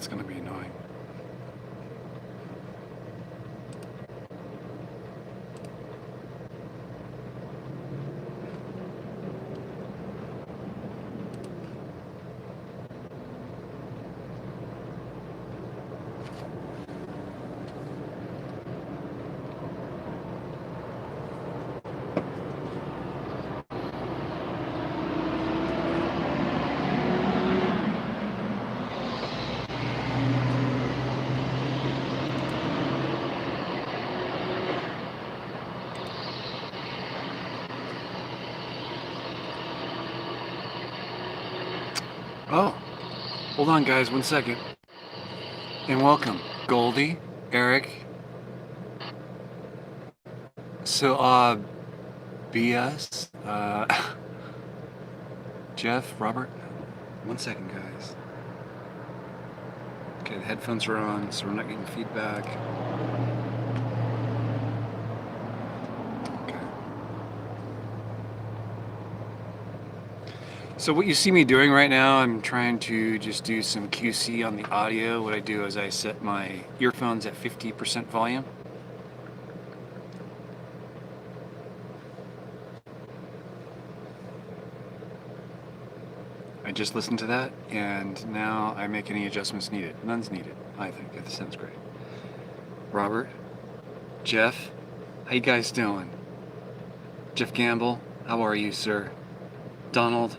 That's going to be annoying. Oh, hold on, guys, 1 second. And welcome, Goldie, Eric. So, BS, Jeff, Robert. 1 second, guys. Okay, the headphones are on, so we're not getting feedback. Okay. So what you see me doing right now, I'm trying to just do some QC on the audio. What I do is I set my earphones at 50% volume. I just listened to that, and now I make any adjustments needed. None's needed, I think. That sounds great. Robert, Jeff, how you guys doing? Jeff Gamble, how are you, sir? Donald.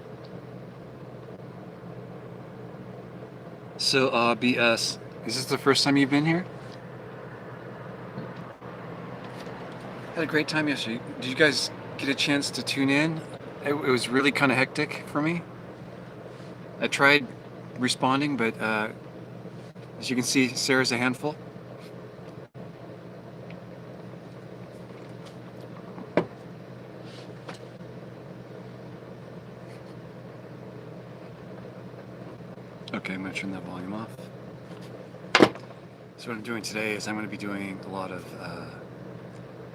So, BS, is this the first time you've been here? Had a great time yesterday. Did you guys get a chance to tune in? It was really kind of hectic for me. I tried responding, but as you can see, Sarah's a handful. Okay, I'm going to turn that volume off. So what I'm doing today is I'm going to be doing a lot of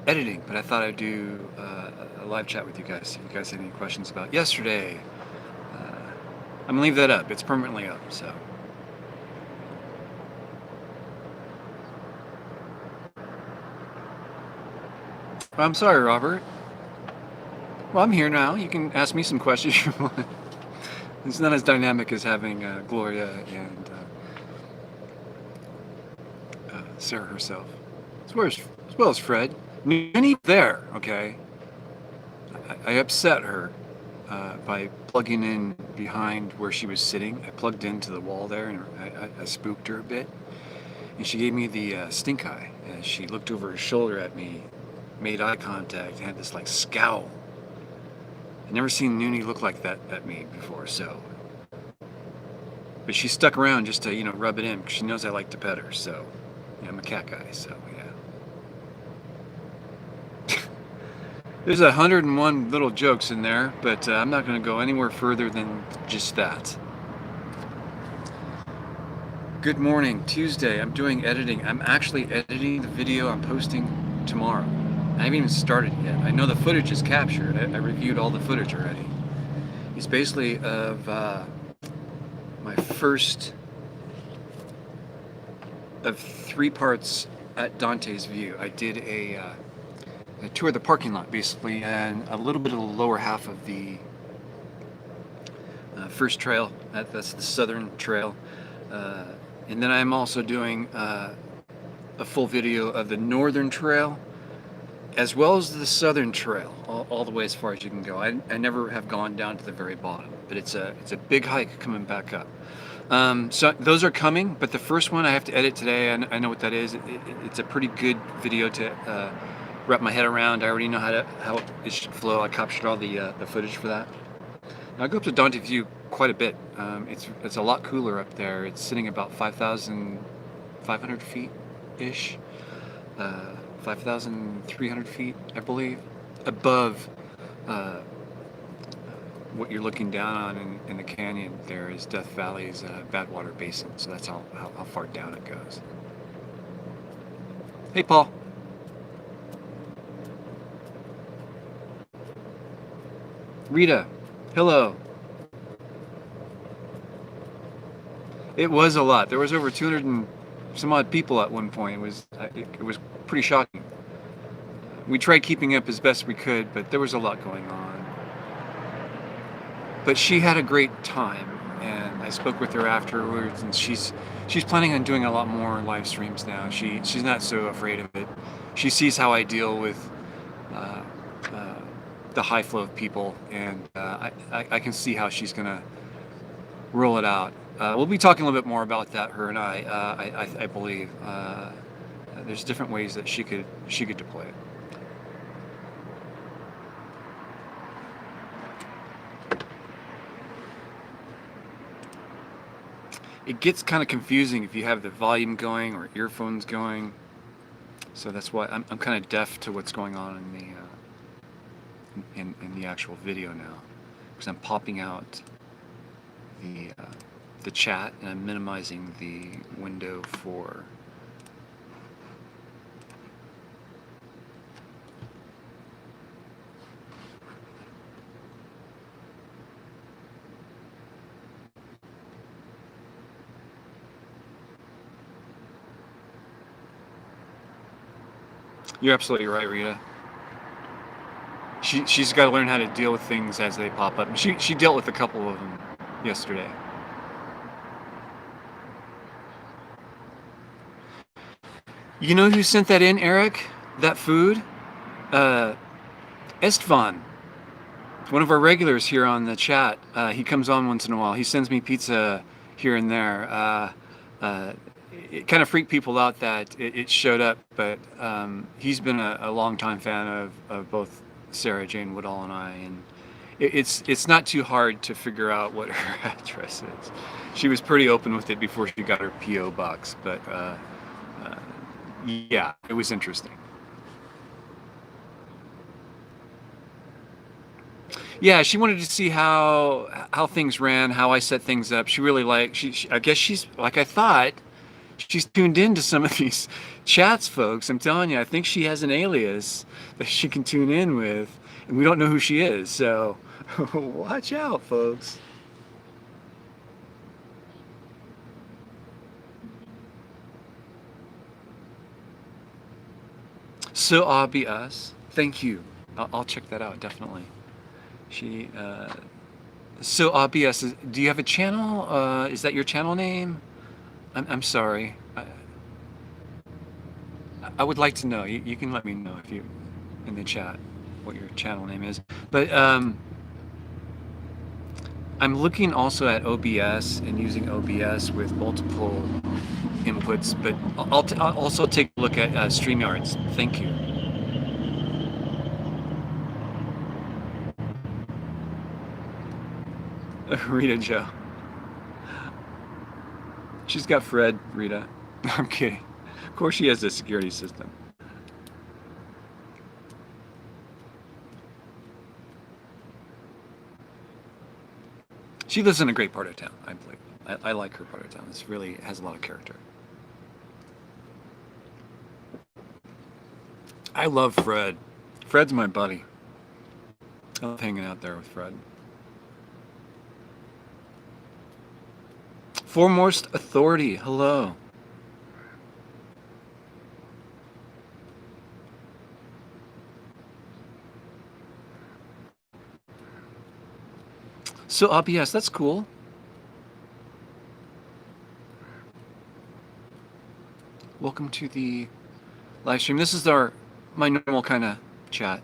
editing, but I thought I'd do a live chat with you guys. If you guys had any questions about yesterday, I'm going to leave that up. It's permanently up, so. I'm sorry, Robert. Well, I'm here now. You can ask me some questions if you want. It's not as dynamic as having Gloria and Sarah herself, as well as Fred. Nini there, okay? I upset her by plugging in behind where she was sitting. I plugged into the wall there, and I spooked her a bit. And she gave me the stink eye as she looked over her shoulder at me, made eye contact, and had this like scowl. I'd never seen Noonie look like that at me before, so. But she stuck around just to, rub it in, because she knows I like to pet her, so. I'm a cat guy, so yeah. There's 101 little jokes in there, but I'm not going to go anywhere further than just that. Good morning, Tuesday. I'm doing editing. I'm actually editing the video I'm posting tomorrow. I haven't even started yet. I know the footage is captured. I reviewed all the footage already. It's basically of my first of 3 parts at Dante's View. I did a tour of the parking lot, basically, and a little bit of the lower half of the first trail. That's the southern trail. And then I'm also doing a full video of the northern trail, as well as the southern trail, all the way as far as you can go. I never have gone down to the very bottom, but it's a big hike coming back up. So those are coming, but the first one I have to edit today. I know what that is. It's a pretty good video to wrap my head around. I already know how it should flow. I captured all the footage for that. Now, I go up to Dante View quite a bit. It's a lot cooler up there. It's sitting about 5,500 feet-ish. 5,300 feet, I believe, above what you're looking down on in the canyon. There is Death Valley's Badwater Basin, so that's how far down it goes. Hey, Paul. Rita, hello. It was a lot. There was over 200 and some odd people at one point. It was pretty shocking. We tried keeping up as best we could, but there was a lot going on. But she had a great time, and I spoke with her afterwards, and she's planning on doing a lot more live streams now. She's not so afraid of it. She sees how I deal with uh, uh, the high flow of people, and I can see how she's gonna roll it out. We'll be talking a little bit more about that, her and I believe. There's different ways that she could deploy it. It gets kind of confusing if you have the volume going or earphones going. So that's why I'm kind of deaf to what's going on in the actual video now, because I'm popping out the chat and I'm minimizing the window for You're absolutely right, Rita. She's got to learn how to deal with things as they pop up. She dealt with a couple of them yesterday. You know who sent that in, Eric? That food? Estvan, one of our regulars here on the chat. He comes on once in a while. He sends me pizza here and there. It kind of freaked people out that it showed up, but he's been a longtime fan of both Sarah Jane Woodall and I, and it's not too hard to figure out what her address is. She was pretty open with it before she got her P.O. box, but yeah, it was interesting. Yeah, she wanted to see how things ran, how I set things up. She really I guess she's like I thought. She's tuned in to some of these chats, folks. I'm telling you, I think she has an alias that she can tune in with, and we don't know who she is. So watch out, folks. So obvious. Thank you. I'll check that out, definitely. So obvious. Do you have a channel? Is that your channel name? I'm sorry. I would like to know. You can let me know if you in the chat what your channel name is. But I'm looking also at OBS and using OBS with multiple inputs. But I'll also take a look at StreamYards. Thank you. Rita Joe. She's got Fred, Rita. I'm kidding. Of course she has a security system. She lives in a great part of town, I believe. I like her part of town. This really has a lot of character. I love Fred. Fred's my buddy. I love hanging out there with Fred. Foremost Authority, hello. So OBS, that's cool. Welcome to the live stream. This is my normal kind of chat.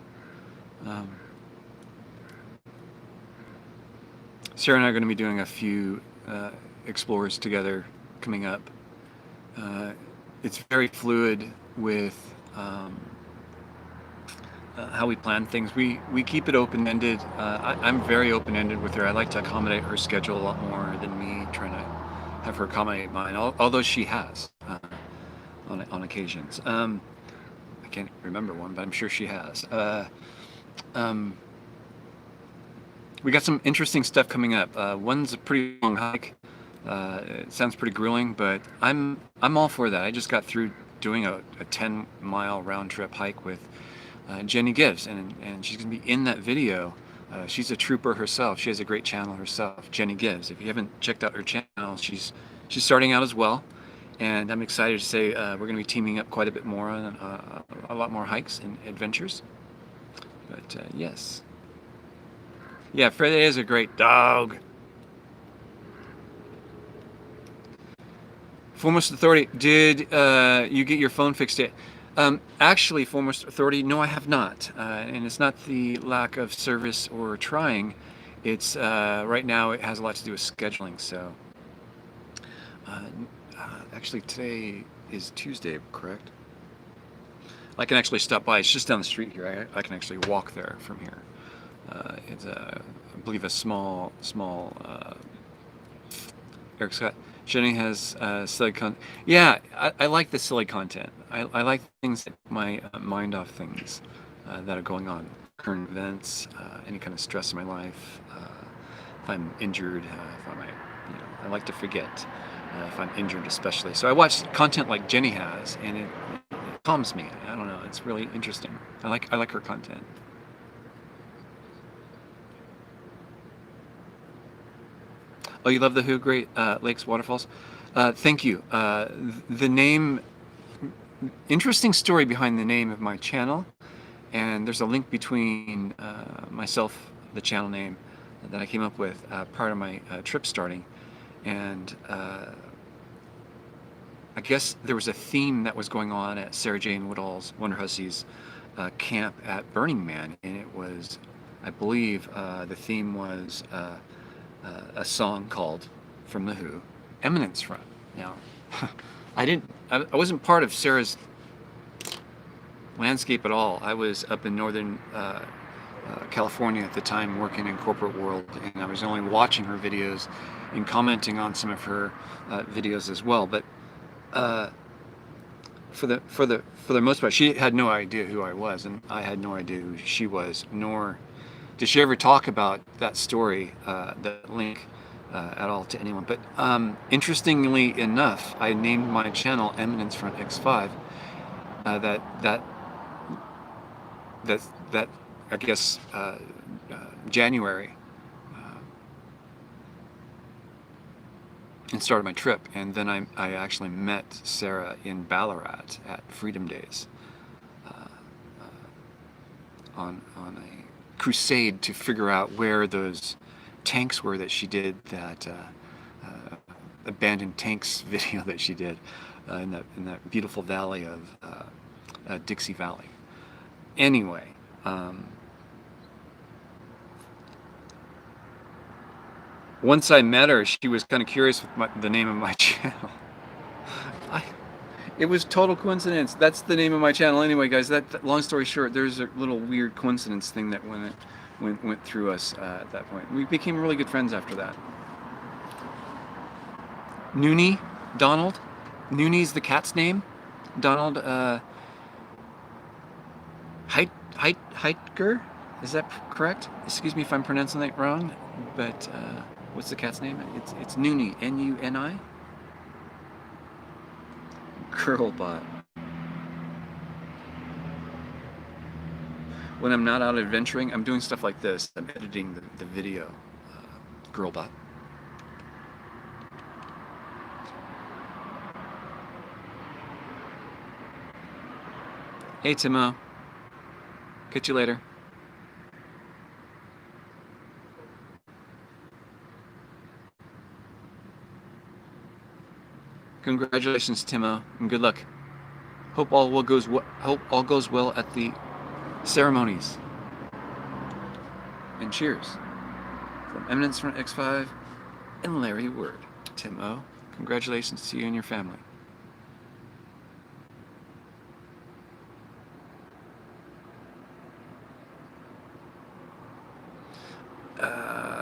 Sarah and I are going to be doing a few explores together coming up. It's very fluid with how we plan things. We keep it open-ended. I'm very open-ended with her. I like to accommodate her schedule a lot more than me trying to have her accommodate mine, although she has on occasions. I can't remember one, but I'm sure she has. We got some interesting stuff coming up. One's a pretty long hike. It sounds pretty grueling, but I'm all for that. I just got through doing a 10-mile round-trip hike with Jenny Gibbs, and she's gonna be in that video. She's a trooper herself. She has a great channel herself, Jenny Gibbs. If you haven't checked out her channel, she's she's starting out as well, and I'm excited to say we're going to be teaming up quite a bit more on a lot more hikes and adventures. But yes, yeah, Freddie is a great dog. Foremost Authority, did you get your phone fixed yet? Actually, Foremost Authority, no, I have not. And it's not the lack of service or trying. It's right now it has a lot to do with scheduling. So, actually, today is Tuesday, correct? I can actually stop by. It's just down the street here. I can actually walk there from here. It's I believe a small Eric Scott. Jenny has silly content. Yeah, I like the silly content. I like things that take my mind off things that are going on, current events, any kind of stress in my life. If I'm injured, if I'm, I like to forget if I'm injured, especially. So I watch content like Jenny has, and it calms me. I don't know. It's really interesting. I like her content. Oh, you love the Who? Great Lakes Waterfalls. Thank you. The name, interesting story behind the name of my channel, and there's a link between myself, the channel name that I came up with prior to my trip starting, and I guess there was a theme that was going on at Sarah Jane Woodall's Wonder Hussy's camp at Burning Man, and it was, I believe, the theme was a song called from the Who, Eminence Front. Now, I wasn't part of Sarah's landscape at all. I was up in northern California at the time, working in corporate world, and I was only watching her videos and commenting on some of her videos as well. But for the most part, she had no idea who I was, and I had no idea who she was, nor did she ever talk about that story, that link, at all to anyone? But interestingly enough, I named my channel Eminence Front X5. That I guess January, and started my trip. And then I actually met Sarah in Ballarat at Freedom Days, on a crusade to figure out where those tanks were that she did that abandoned tanks video that she did in that beautiful valley of Dixie Valley. Anyway, once I met her, she was kind of curious with the name of my channel. It was total coincidence. That's the name of my channel anyway, guys. That long story short, there's a little weird coincidence thing that went through us at that point. We became really good friends after that. Noonie, Donald. Noonie's the cat's name. Donald Heitger? Is that correct? Excuse me if I'm pronouncing that wrong, but what's the cat's name? It's Noonie, N-U-N-I? Girlbot. When I'm not out adventuring, I'm doing stuff like this. I'm editing the video. Girlbot. Hey, Timo. Catch you later. Congratulations, Timo, and good luck. Hope all goes well at the ceremonies. And cheers from Eminence Front X5 and Larry Word. Timo, congratulations to you and your family.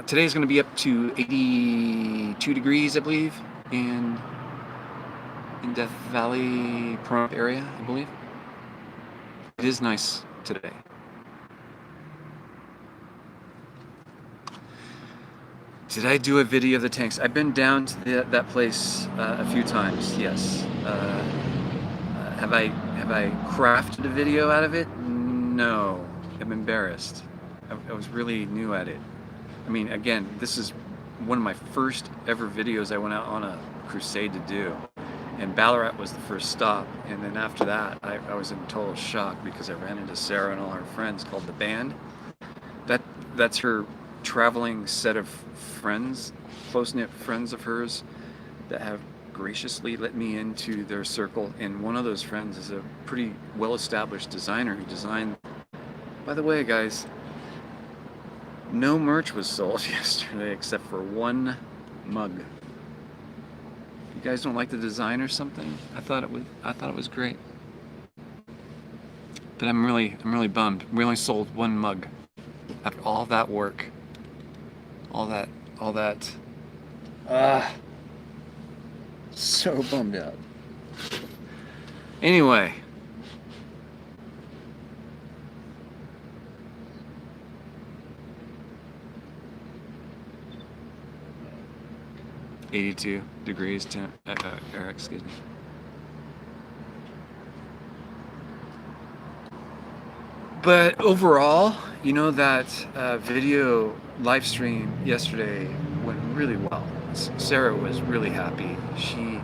Today's going to be up to 82 degrees, I believe, in Death Valley, Pahrump area, I believe. It is nice today. Did I do a video of the tanks? I've been down to that place a few times. Yes. Have I crafted a video out of it? No. I'm embarrassed. I was really new at it. I mean, again, this is one of my first ever videos. I went out on crusade to do. And Ballarat was the first stop, and then after that, I was in total shock because I ran into Sarah and all her friends called The Band. That's her traveling set of friends, close-knit friends of hers that have graciously let me into their circle, and one of those friends is a pretty well-established designer who designed, by the way guys, no merch was sold yesterday except for one mug. You guys don't like the design or something? I thought it was great. But I'm really bummed. We only sold one mug after all that work. All that so bummed out. Anyway, (82 degrees Eric, excuse me. But overall, you know, that video live stream yesterday went really well. Sarah was really happy. She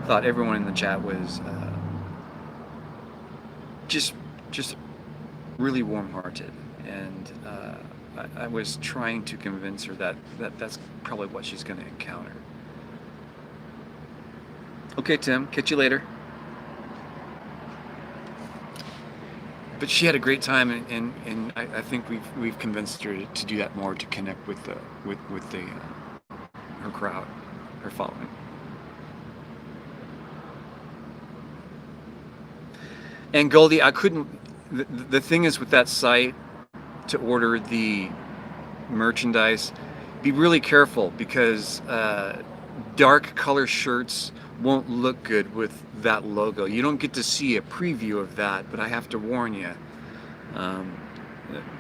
thought everyone in the chat was just really warm-hearted, and I was trying to convince her that that's probably what she's going to encounter. Okay, Tim, catch you later. But she had a great time, and I think we've convinced her to do that more, to connect with her crowd, her following. And Goldie, I couldn't. The thing is with that site, to order the merchandise, be really careful, because dark color shirts won't look good with that logo. You don't get to see a preview of that, but I have to warn you.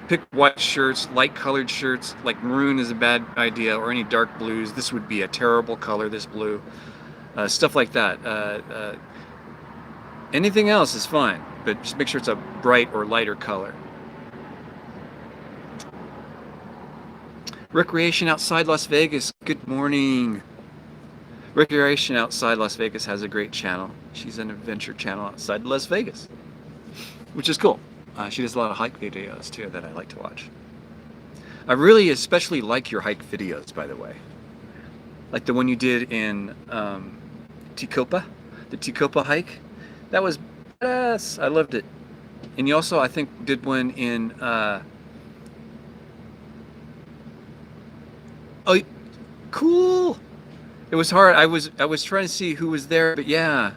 Pick white shirts, light colored shirts, like maroon is a bad idea, or any dark blues. This would be a terrible color, this blue. Stuff like that. Anything else is fine, but just make sure it's a bright or lighter color. Recreation Outside Las Vegas, good morning. Recreation Outside Las Vegas has a great channel. She's an adventure channel outside Las Vegas, which is cool. She does a lot of hike videos too that I like to watch. I really especially like your hike videos, by the way. Like the one you did in Tecopa, the Tecopa hike. That was badass. I loved it. And you also, I think, did one in oh, cool. It was hard. I was trying to see who was there, but yeah,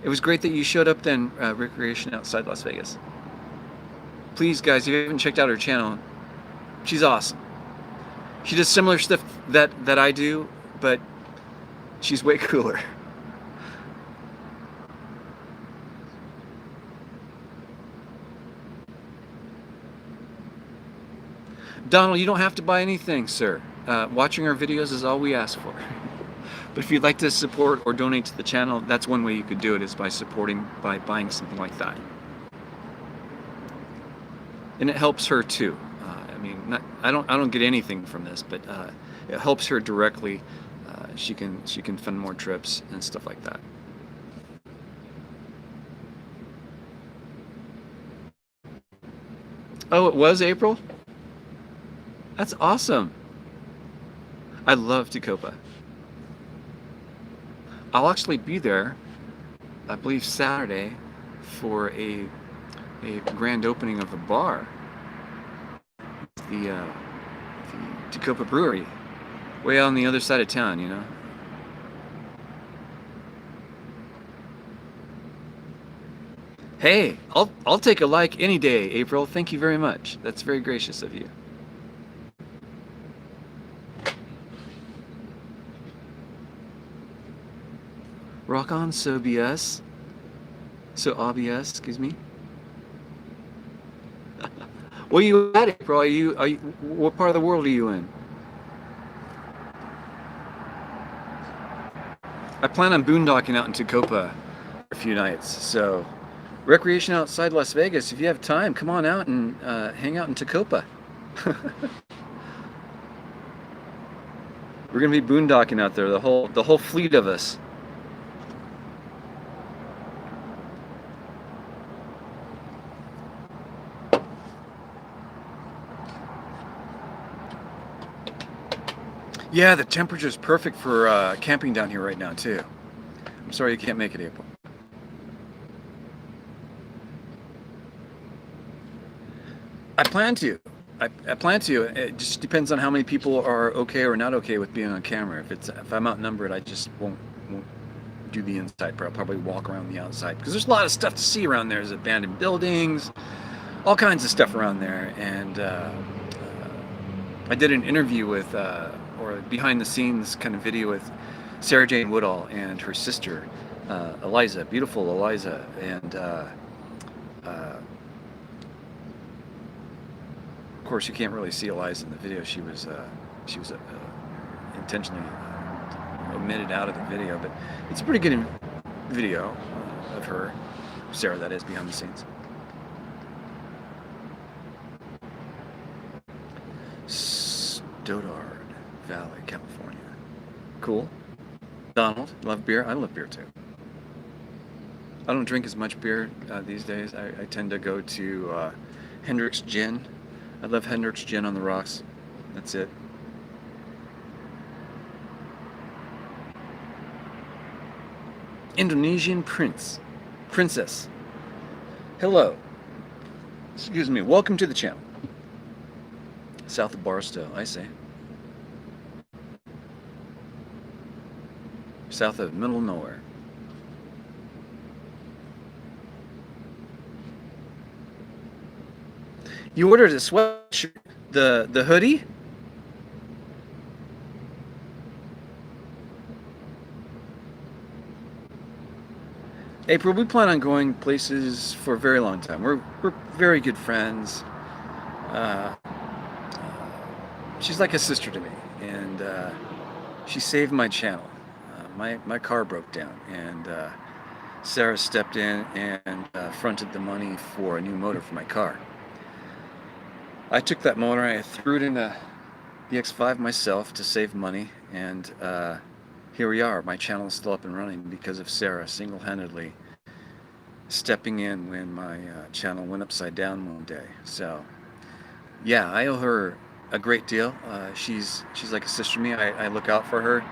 it was great that you showed up then. Recreation Outside Las Vegas. Please, guys, if you haven't checked out her channel, she's awesome. She does similar stuff that I do, but she's way cooler. Donald, you don't have to buy anything, sir. Watching our videos is all we ask for. But if you'd like to support or donate to the channel, that's one way you could do it, is by buying something like that. And it helps her too. I mean, I don't get anything from this, but it helps her directly. She can fund more trips and stuff like that. Oh, it was April? That's awesome. I love Tecopa. I'll actually be there, I believe Saturday, for a grand opening of a bar. The Tecopa Brewery, way out on the other side of town, you know. Hey, I'll take a like any day, April. Thank you very much. That's very gracious of you. Rock on, so BS. So obvious, excuse me. Where are you at, April? Are you what part of the world are you in? I plan on boondocking out in Tecopa for a few nights, so Recreation Outside Las Vegas, if you have time, come on out and hang out in Tecopa. We're gonna be boondocking out there, the whole fleet of us. Yeah, the temperature's perfect for camping down here right now too. I'm sorry you can't make it, April. I plan to. I plan to. It just depends on how many people are okay or not okay with being on camera. If I'm outnumbered, I just won't do the inside part. I'll probably walk around the outside because there's a lot of stuff to see around there. There's abandoned buildings, all kinds of stuff around there. And I did an interview with, or behind the scenes kind of video with Sarah Jane Woodall and her sister, Eliza, beautiful Eliza. And of course, you can't really see Eliza in the video. She was intentionally omitted out of the video, but it's a pretty good video of her, Sarah, that is, behind the scenes. Stoddard Valley, California. Cool. Donald, love beer? I love beer too. I don't drink as much beer these days. I tend to go to Hendrick's Gin. I love Hendrick's Gin on the rocks. That's it. Indonesian princess. Hello. Excuse me. Welcome to the channel. South of Barstow, I say. South of middle of nowhere. You ordered a sweatshirt, the hoodie? April, we plan on going places for a very long time. We're very good friends. She's like a sister to me, and she saved my channel. My car broke down, and Sarah stepped in and fronted the money for a new motor for my car. I took that motor, I threw it in the X5 myself to save money, and here we are. My channel is still up and running because of Sarah single-handedly stepping in when my channel went upside down one day. So yeah, I owe her a great deal. She's like a sister to me. I look out for her.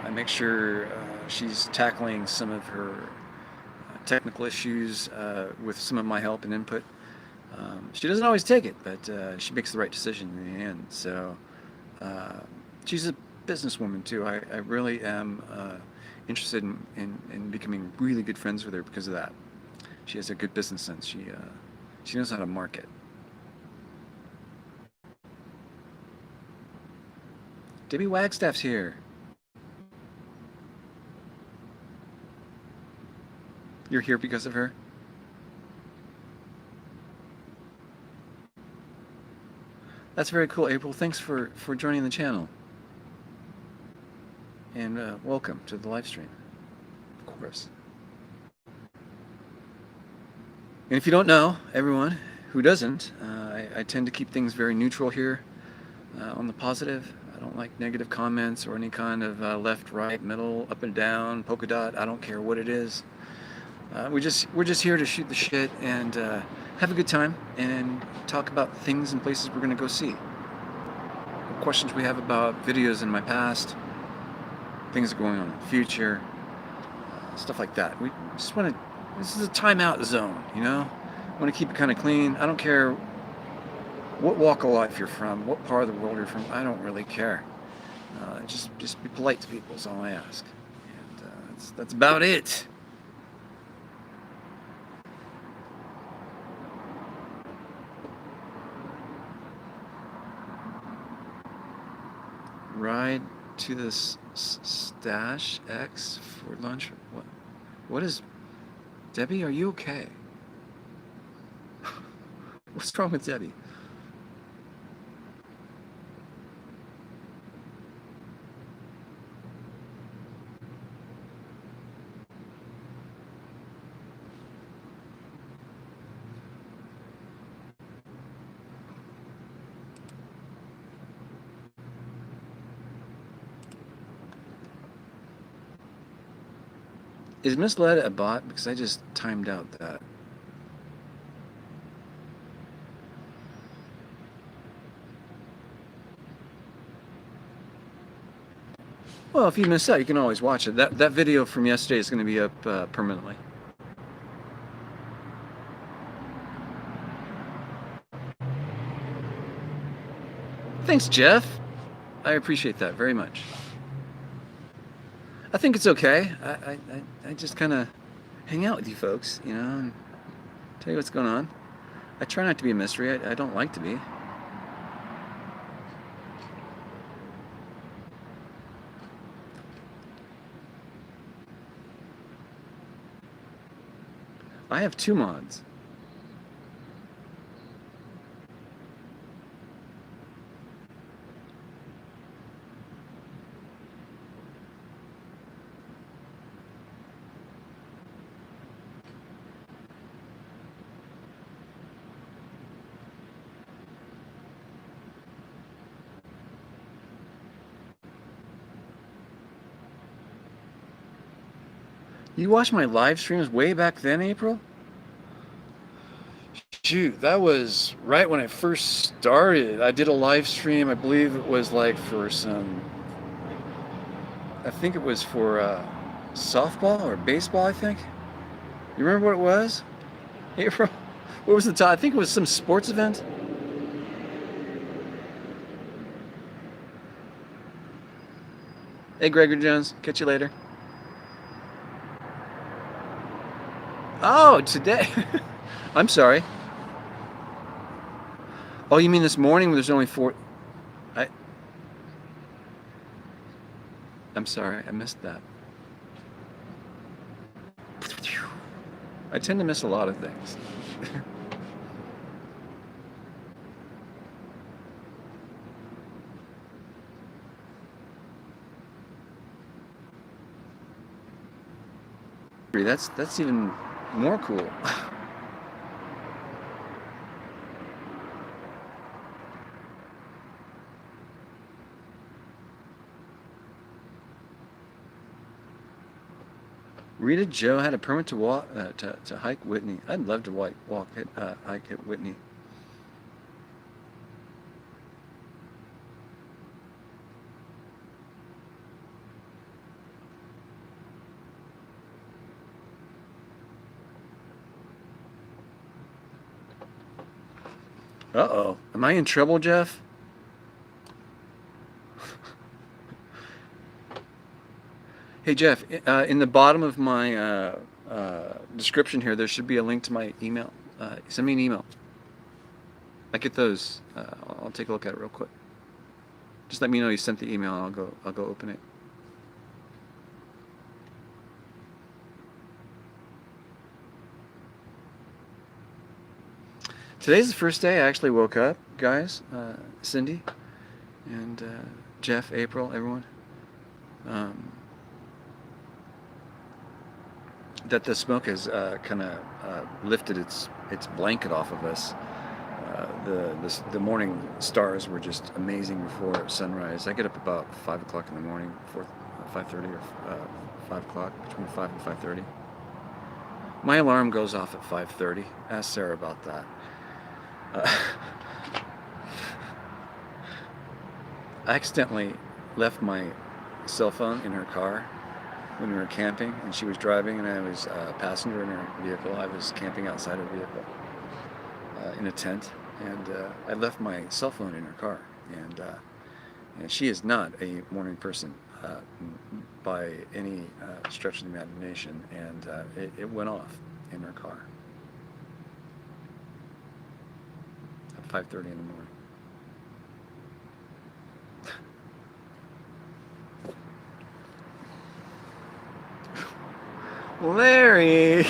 I make sure she's tackling some of her technical issues with some of my help and input. She doesn't always take it, but she makes the right decision in the end. So she's a businesswoman too. I really am interested in becoming really good friends with her because of that. She has a good business sense. She knows how to market. Debbie Wagstaff's here. You're here because of her? That's very cool, April. Thanks for joining the channel. And welcome to the live stream, of course. And if you don't know, everyone who doesn't, I tend to keep things very neutral here on the positive. I don't like negative comments or any kind of left, right, middle, up and down, polka dot. I don't care what it is. We're just here to shoot the shit and have a good time and talk about things and places we're gonna go see. Questions we have about videos in my past, things going on in the future, stuff like that. We just want to. This is a timeout zone, you know. I want to keep it kind of clean. I don't care what walk of life you're from, what part of the world you're from. I don't really care. Just be polite to people is all I ask. And that's about it. Ride to the Stash X for lunch. What is... Debbie, are you okay? What's wrong with Debbie? Is misled a bot? Because I just timed out that. Well, if you missed out, you can always watch it. That video from yesterday is going to be up permanently. Thanks, Jeff. I appreciate that very much. I think it's okay. I just kind of hang out with you folks, you know, and tell you what's going on. I try not to be a mystery. I don't like to be. I have 2 mods. You watched my live streams way back then, April? Shoot, that was right when I first started. I did a live stream, I believe it was like for some, I think it was for softball or baseball, I think. You remember what it was? April? What was the time? I think it was some sports event. Hey, Gregory Jones. Catch you later. Oh, today. I'm sorry. Oh, you mean this morning when there's only 4? I'm sorry, I missed that. I tend to miss a lot of things. That's even more cool. Rita Joe had a permit to walk to hike Whitney. I'd love to hike at Whitney. Uh-oh. Am I in trouble, Jeff? Hey, Jeff, in the bottom of my description here, there should be a link to my email. Send me an email. I get those. I'll take a look at it real quick. Just let me know you sent the email, and I'll go open it. Today's the first day I actually woke up, guys. Cindy and Jeff, April, everyone. That the smoke has kind of lifted its blanket off of us. The morning stars were just amazing before sunrise. I get up about 5 o'clock in the morning, 5:30 or 5 o'clock, between 5 and 5:30. My alarm goes off at 5:30. Ask Sarah about that. I accidentally left my cell phone in her car when we were camping, and she was driving, and I was a passenger in her vehicle. I was camping outside her vehicle in a tent, and I left my cell phone in her car. And she is not a morning person by any stretch of the imagination, and it went off in her car at 5:30 in the morning. Larry!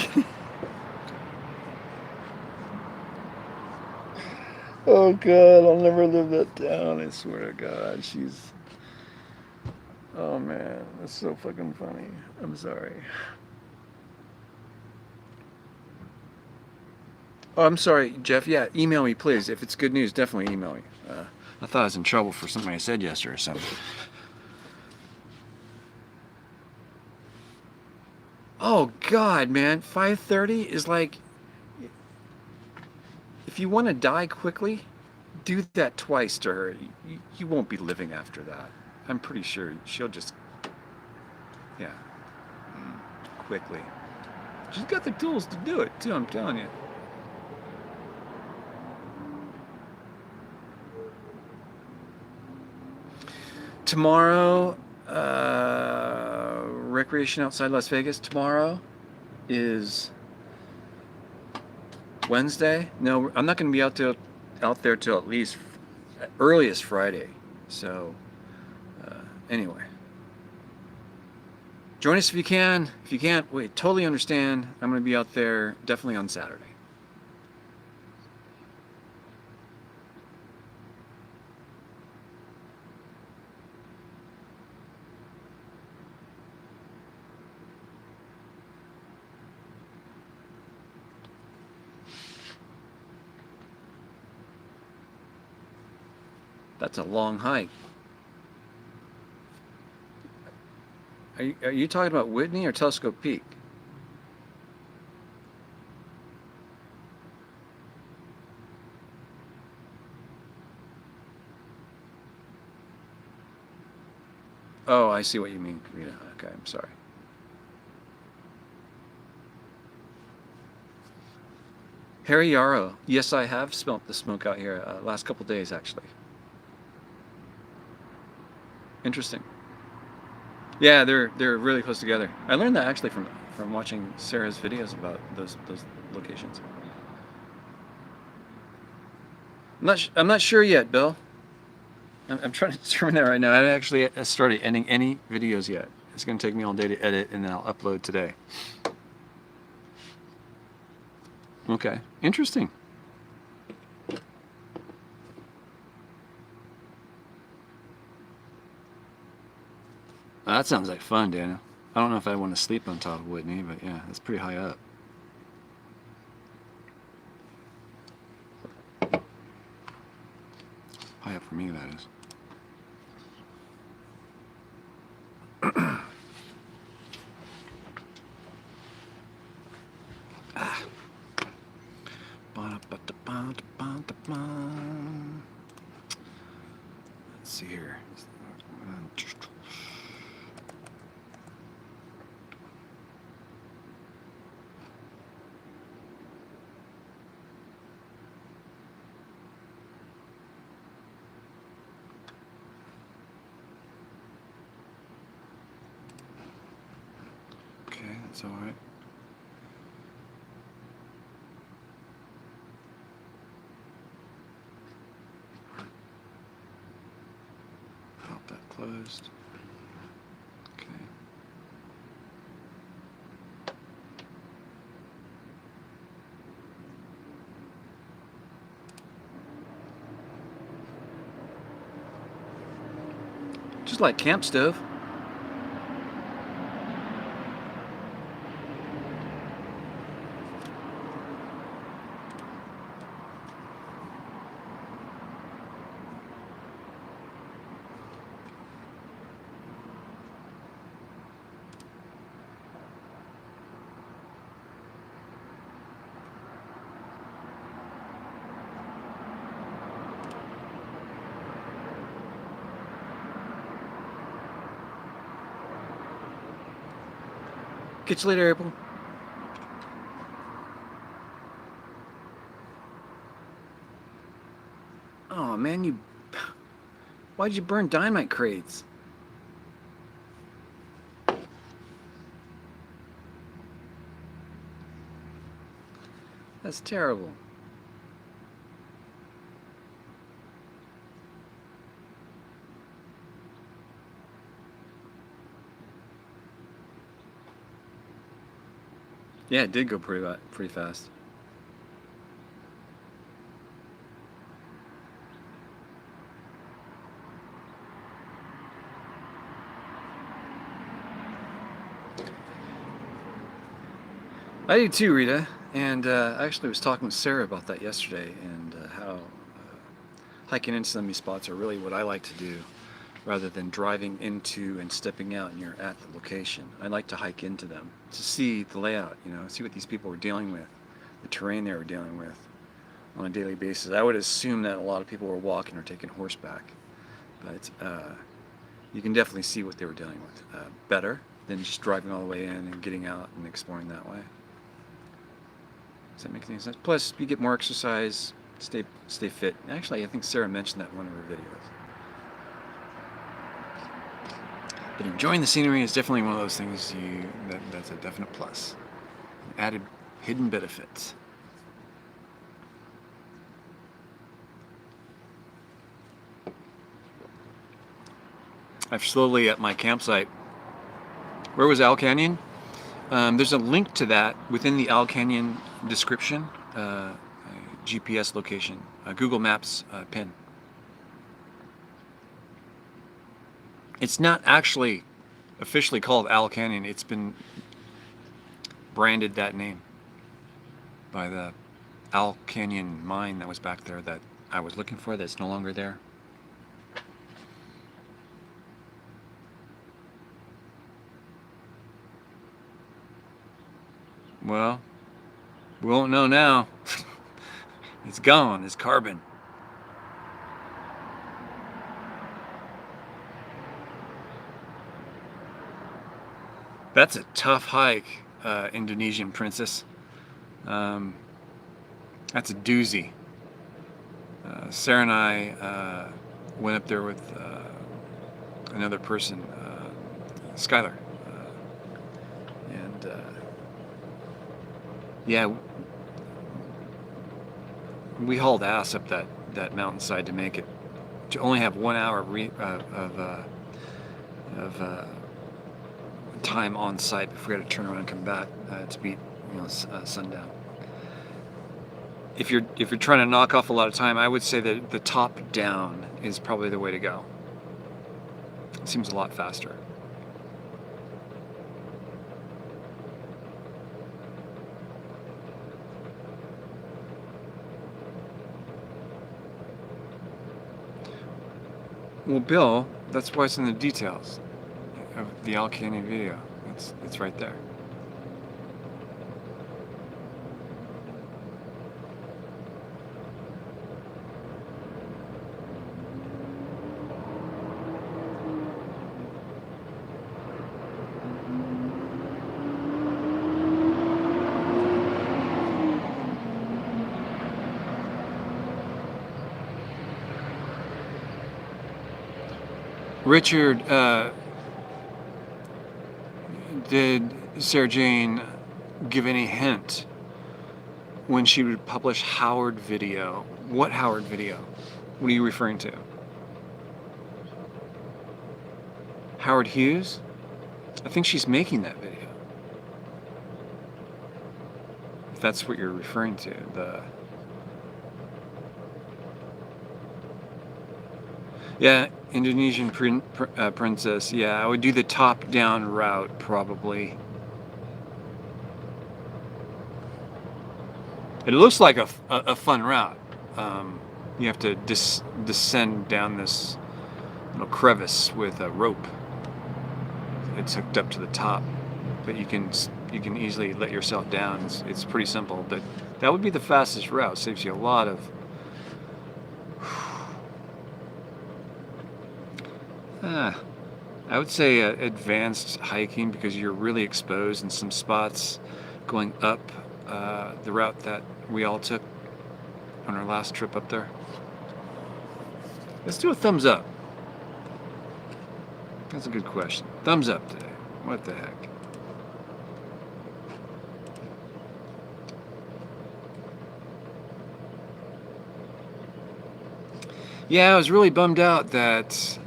Oh God, I'll never live that down, I swear to God. She's... Oh man, that's so fucking funny. I'm sorry. Oh, I'm sorry, Jeff. Yeah, email me, please. If it's good news, definitely email me. I thought I was in trouble for something I said yesterday or something. Oh, God, man, 5:30 is like, if you want to die quickly, do that twice to her. You won't be living after that. I'm pretty sure she'll just, yeah, quickly. She's got the tools to do it, too, I'm telling you. Tomorrow, recreation outside Las Vegas. Tomorrow is Wednesday. No, I'm not going to be out there till at least earliest Friday. So, anyway, join us if you can. If you can't, we totally understand. I'm going to be out there definitely on Saturday. That's a long hike. Are you talking about Whitney or Telescope Peak? Oh, I see what you mean, Rita. Okay, I'm sorry. Harry Yarrow. Yes, I have smelt the smoke out here last couple days, actually. Interesting. Yeah, they're really close together. I learned that actually from watching Sarah's videos about those locations. I'm not sure yet, Bill. I'm trying to determine that right now. I haven't actually started editing any videos yet. It's going to take me all day to edit, and then I'll upload today. Okay, interesting. That sounds like fun, Daniel. I don't know if I want to sleep on top of Whitney, but yeah, that's pretty high up. High up for me, that is. Ah. Let's see here. Okay, that's all right. Pop that closed. Okay. Just like camp stove. Catch you later, April. Oh man, why'd you burn dynamite crates? That's terrible. Yeah, it did go pretty fast. I do too, Rita. And I actually was talking with Sarah about that yesterday, and how hiking into some of these spots are really what I like to do. rather than driving into and stepping out and you're at the location. I like to hike into them to see the layout, you know, see what these people were dealing with, the terrain they were dealing with on a daily basis. I would assume that a lot of people were walking or taking horseback, but you can definitely see what they were dealing with better than just driving all the way in and getting out and exploring that way. Does that make any sense? Plus, you get more exercise, stay fit. Actually, I think Sarah mentioned that in one of her videos. But enjoying the scenery is definitely one of those things that's a definite plus. Added hidden benefits. I've slowly at my campsite. Where was Owl Canyon? There's a link to that within the Owl Canyon description, GPS location, Google Maps pin. It's not actually officially called Owl Canyon. It's been branded that name by the Owl Canyon mine that was back there that I was looking for that's no longer there. Well, we won't know now. It's gone. It's carbon. That's a tough hike, Indonesian princess. That's a doozy. Sarah and I went up there with another person, Skylar. And yeah, we hauled ass up that mountainside to make it. To only have 1 hour of time on site before we had to turn around and come back to beat sundown. If you're trying to knock off a lot of time, I would say that the top down is probably the way to go. It seems a lot faster. Well, Bill, that's why it's in the details of the Owl Canyon video. It's right there. Richard, did Sarah Jane give any hint when she would publish Howard video? What Howard video? What are you referring to? Howard Hughes? I think she's making that video. If that's what you're referring to, yeah, Indonesian princess. Yeah, I would do the top-down route probably. It looks like a fun route. You have to descend down this little crevice with a rope. It's hooked up to the top, but you can easily let yourself down. It's pretty simple, but that would be the fastest route. Saves you a lot of. I would say advanced hiking because you're really exposed in some spots going up the route that we all took on our last trip up there. Let's do a thumbs up. That's a good question. Thumbs up today. What the heck? Yeah, I was really bummed out that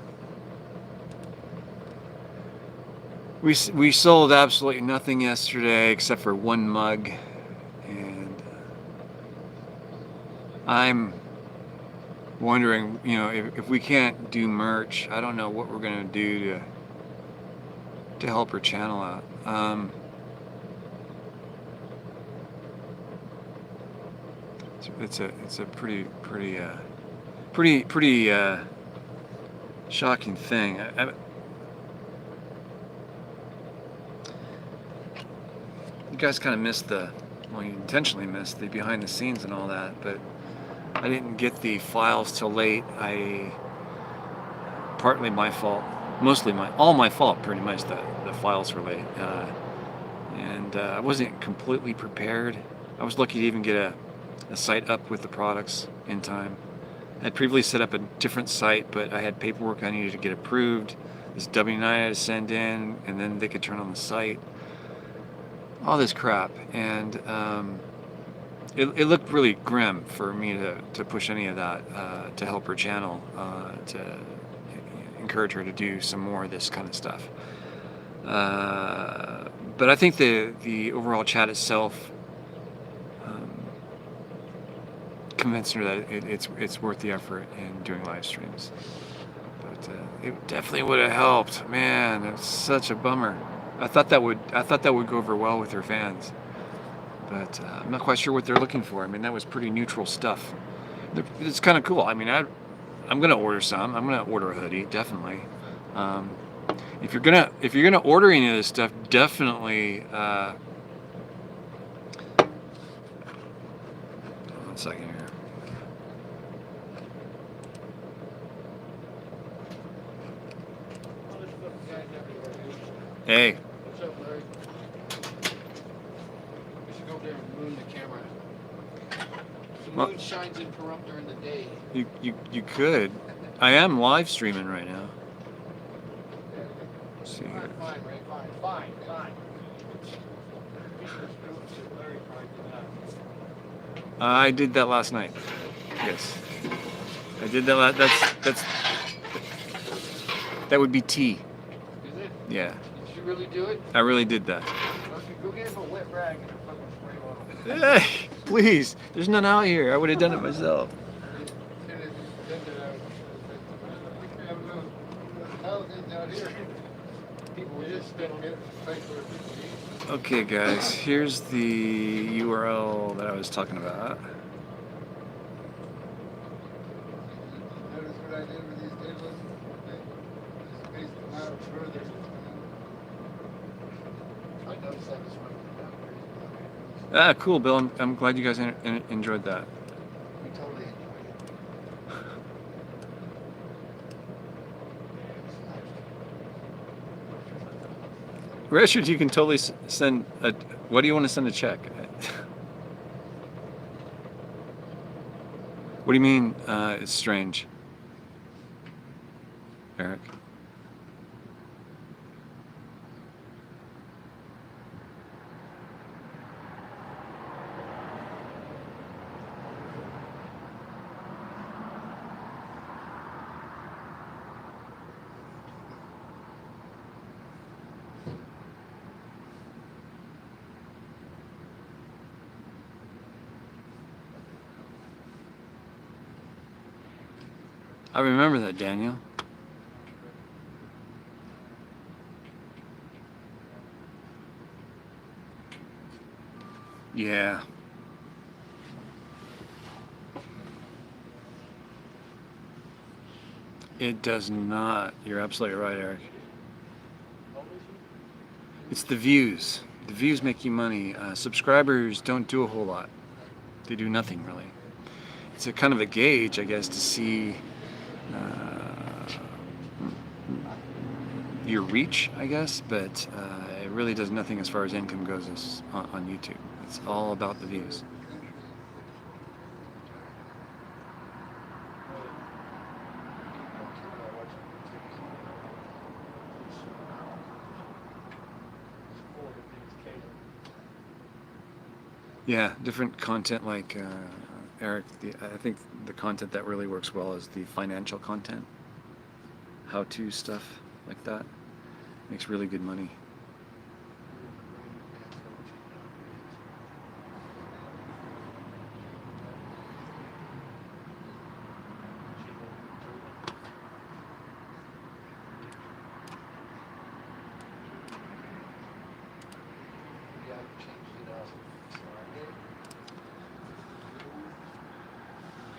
we sold absolutely nothing yesterday except for one mug, and I'm wondering, if we can't do merch, I don't know what we're gonna do to help her channel out. It's a pretty shocking thing. You guys kind of missed well, you intentionally missed the behind the scenes and all that, but I didn't get the files till late. Partly my fault, mostly all my fault, pretty much. The files were late, and I wasn't completely prepared. I was lucky to even get a site up with the products in time. I had previously set up a different site, but I had paperwork I needed to get approved. This W-9 I had to send in, and then they could turn on the site. All this crap, and it looked really grim for me to push any of that to help her channel, to encourage her to do some more of this kind of stuff. But I think the overall chat itself convinced her that it's worth the effort in doing live streams. But it definitely would have helped. Man, it's such a bummer. I thought that would go over well with her fans, but I'm not quite sure what they're looking for. I mean, that was pretty neutral stuff. It's kind of cool. I mean, I'm gonna order some. I'm gonna order a hoodie, definitely. If you're gonna order any of this stuff, definitely. One second here. Hey. What's up, Larry? We should go there and moon the camera. The moon shines in Pahrump during the day. You could. I am live streaming right now. Let's see here. Fine, Ray, fine. I did that last night. Yes. I did that. That would be tea. Is it? Yeah. Did you really do it? I really did that. Okay, go get him a wet rag and a fucking spray bottle. Hey, please. There's none out here. I would have done it myself. Okay, guys. Here's the URL that I was talking about. Notice what I did with these tables? I spaced them out further. I noticed that this one. Ah, cool, Bill. I'm glad you guys enjoyed that. We totally enjoyed it. Richard, you can totally send a. What do you want to send a check? What do you mean? It's strange, Eric. I remember that, Daniel. Yeah. It does not. You're absolutely right, Eric. It's the views. The views make you money. Subscribers don't do a whole lot. They do nothing, really. It's a kind of a gauge, I guess, to see your reach, I guess, but it really does nothing as far as income goes on YouTube. It's all about the views. Yeah, different content like Eric, I think the content that really works well is the financial content, how-to stuff like that. Makes really good money.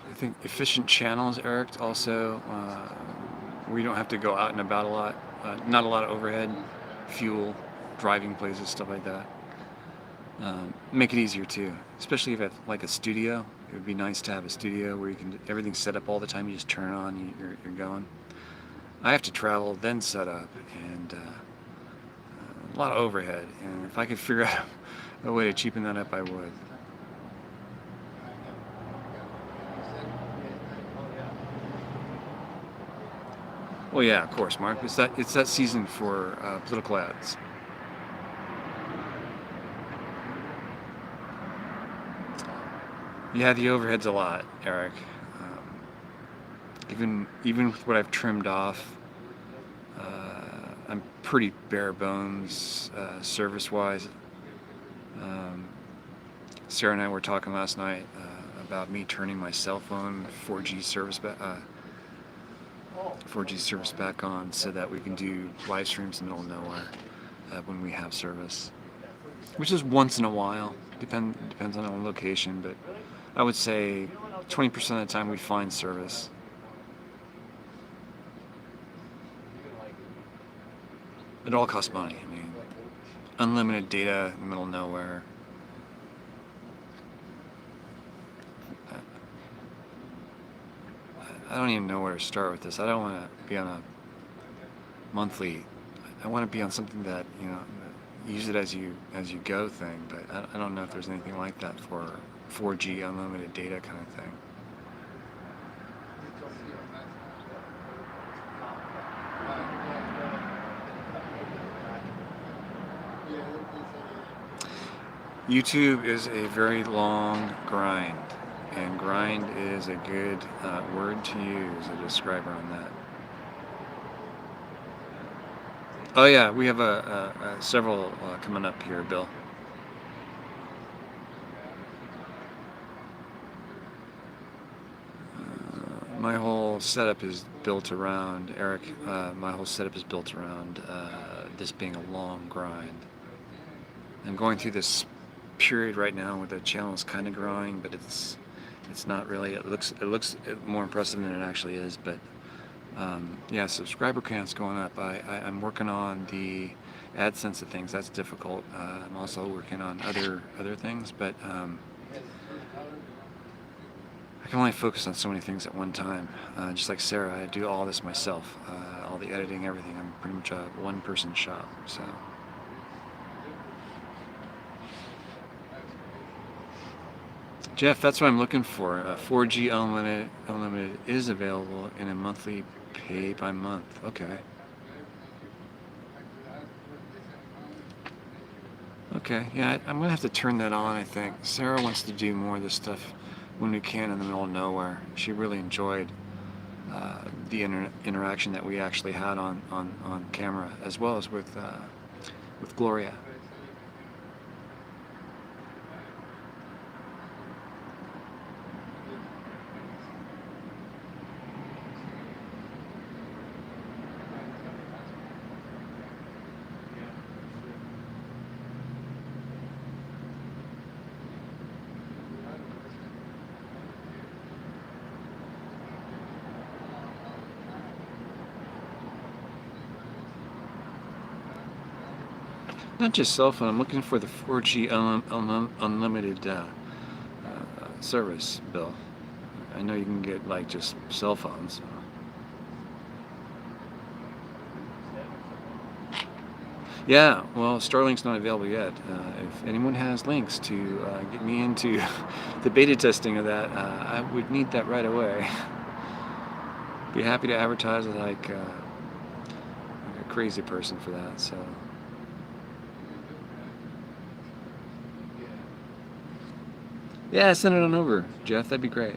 I think efficient channels, Eric, also where you don't have to go out and about a lot. Not a lot of overhead, fuel, driving places, stuff like that. Make it easier too, especially if it's like a studio. It would be nice to have a studio where you can everything's set up all the time. You just turn it on, you're going. I have to travel, then set up, and a lot of overhead. And if I could figure out a way to cheapen that up, I would. Well, yeah, of course, Mark. It's that season for political ads. Yeah, the overhead's a lot, Eric. Even with what I've trimmed off, I'm pretty bare bones service-wise. Sarah and I were talking last night about me turning my cell phone 4G service back on so that we can do live streams in the middle of nowhere when we have service, which is once in a while. Depends on the location, but I would say 20% of the time we find service. It all costs money. I mean, unlimited data in the middle of nowhere. I don't even know where to start with this. I don't want to be on a monthly. I want to be on something that, you know, use it as you go thing. But I don't know if there's anything like that for 4G unlimited data kind of thing. YouTube is a very long grind, and grind is a good word to use, a describer on that. Oh yeah, we have several coming up here, Bill. My whole setup is built around, Eric, my whole setup is built around this being a long grind. I'm going through this period right now where the channel is kind of growing, but it's not really. It looks more impressive than it actually is, but yeah, subscriber count's going up. I'm working on the AdSense of things. That's difficult. I'm also working on other things, but I can only focus on so many things at one time. Just like Sarah, I do all this myself, all the editing, everything. I'm pretty much a one-person shop. So. Jeff, that's what I'm looking for. 4G unlimited is available in a monthly pay by month. Okay. Okay, yeah, I'm gonna have to turn that on, I think. Sarah wants to do more of this stuff when we can in the middle of nowhere. She really enjoyed the interaction that we actually had on camera, as well as with Gloria. Not just cell phone. I'm looking for the 4G unlimited service, Bill. I know you can get like just cell phones. Yeah, well, Starlink's not available yet. If anyone has links to get me into the beta testing of that, I would need that right away. Be happy to advertise like a crazy person for that. So. Yeah, send it on over, Jeff. That'd be great.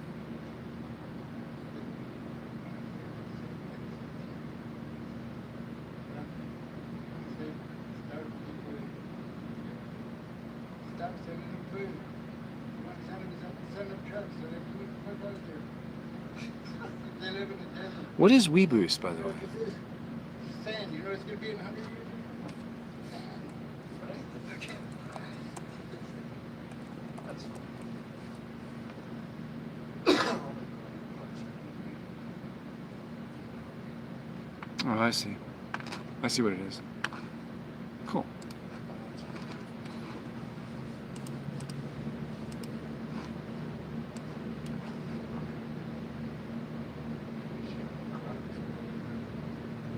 What is WeBoost, by the way? Sand, you know it's going to be in 100 years. Oh, I see. I see what it is. Cool.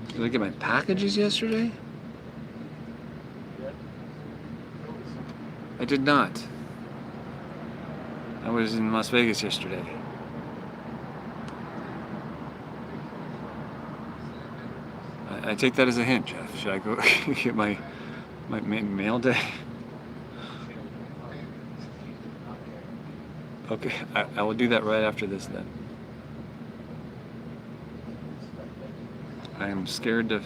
Did I get my packages yesterday? I did not. I was in Las Vegas yesterday. I take that as a hint, Jeff. Should I go get my mail day? Okay, I will do that right after this then. I am scared to.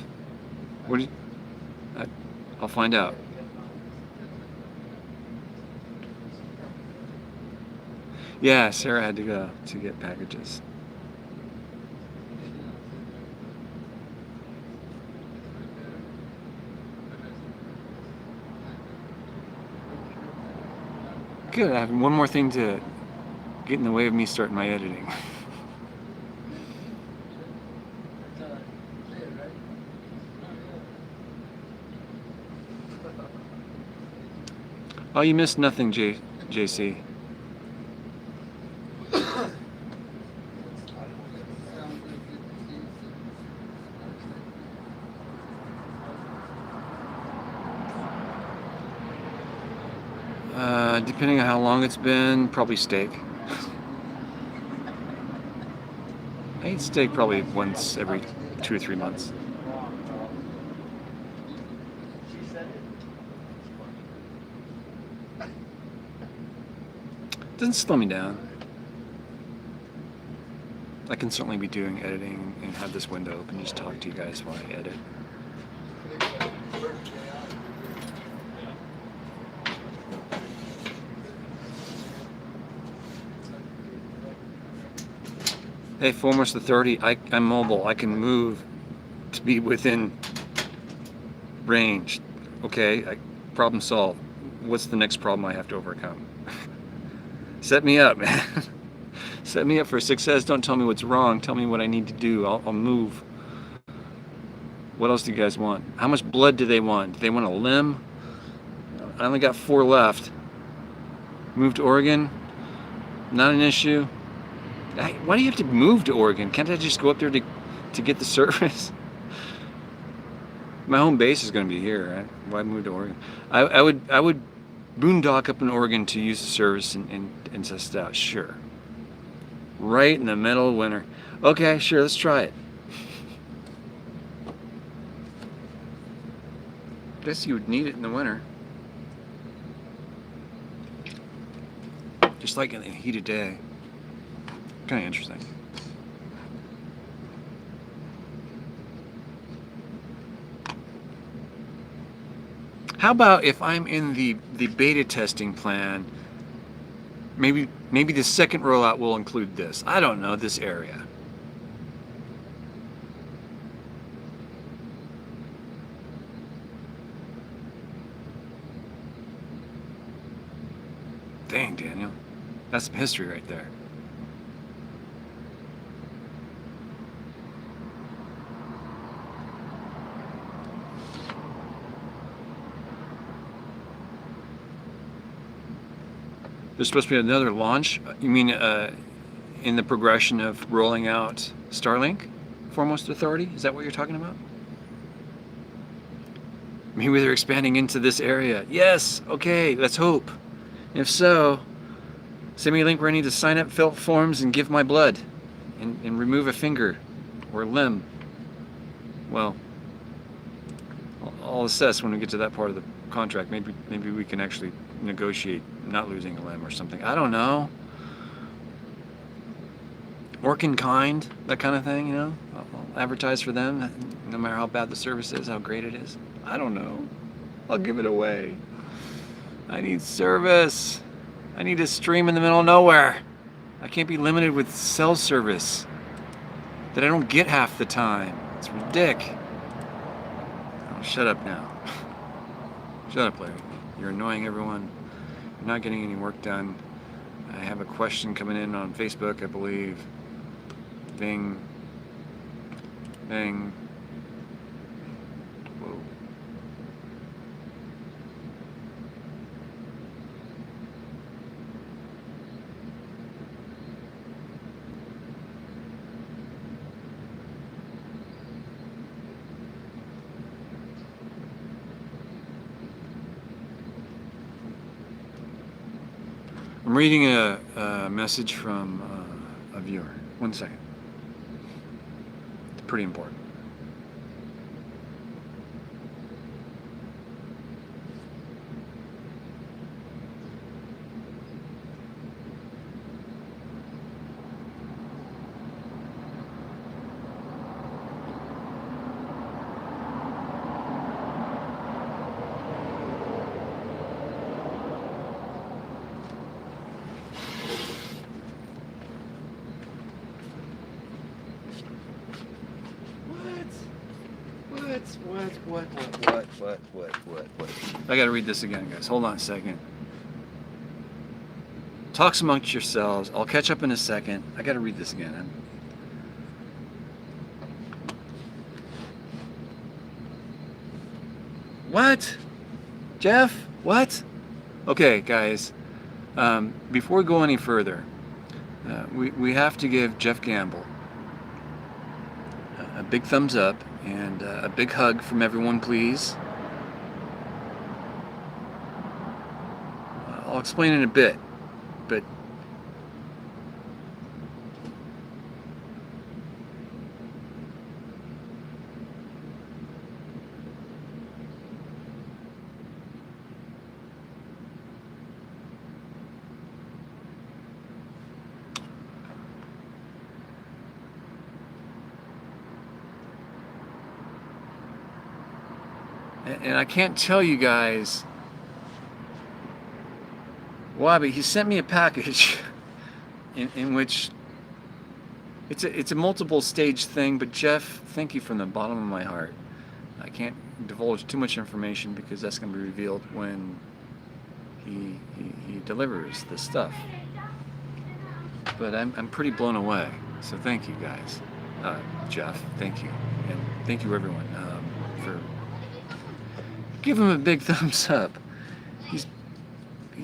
What do you? I'll find out. Yeah, Sarah had to go to get packages. Good. I have one more thing to get in the way of me starting my editing. Oh, you missed nothing, JC. Depending on how long it's been, probably steak. I eat steak probably once every 2 or 3 months. Doesn't slow me down. I can certainly be doing editing and have this window open, just talk to you guys while I edit. Hey, Foremost the 30, I'm mobile. I can move to be within range. Okay, problem solved. What's the next problem I have to overcome? Set me up, man. Set me up for success. Don't tell me what's wrong. Tell me what I need to do. I'll move. What else do you guys want? How much blood do they want? Do they want a limb? I only got 4 left. Move to Oregon? Not an issue. Why do you have to move to Oregon? Can't I just go up there to get the service? My home base is going to be here. Right? Why move to Oregon? I would boondock up in Oregon to use the service and test it out. Sure. Right in the middle of winter. Okay, sure. Let's try it. Guess you would need it in the winter. Just like in the heat of day. Kind of interesting. How about if I'm in the beta testing plan, maybe the second rollout will include this. I don't know, this area. Dang, Daniel. That's some history right there. There's supposed to be another launch? You mean in the progression of rolling out Starlink? Foremost Authority? Is that what you're talking about? Maybe they're expanding into this area. Yes, okay, let's hope. If so, send me a link where I need to sign up, fill out forms, and give my blood. And remove a finger or a limb. Well, I'll assess when we get to that part of the contract. Maybe we can actually negotiate not losing a limb or something. I don't know. Work in kind, that kind of thing, you know? I'll advertise for them, no matter how bad the service is, how great it is. I don't know. I'll give it away. I need service. I need to stream in the middle of nowhere. I can't be limited with cell service that I don't get half the time. It's ridiculous. Oh, shut up now. Shut up, Larry. You're annoying everyone. You're not getting any work done. I have a question coming in on Facebook, I believe. Bing. Bing. I'm reading a message from a viewer. 1 second. It's pretty important. What? I gotta read this again, guys. Hold on a second. Talks amongst yourselves. I'll catch up in a second. I gotta read this again. What? Jeff? What? Okay, guys. Before we go any further, we have to give Jeff Gamble a big thumbs up and a big hug from everyone, please. I'll explain in a bit, but and I can't tell you guys why, but he sent me a package in which it's a multiple stage thing. But Jeff, thank you from the bottom of my heart. I can't divulge too much information because that's going to be revealed when he delivers the stuff. But I'm pretty blown away. So thank you guys, Jeff. Thank you, and thank you everyone for. Give him a big thumbs up. He's No,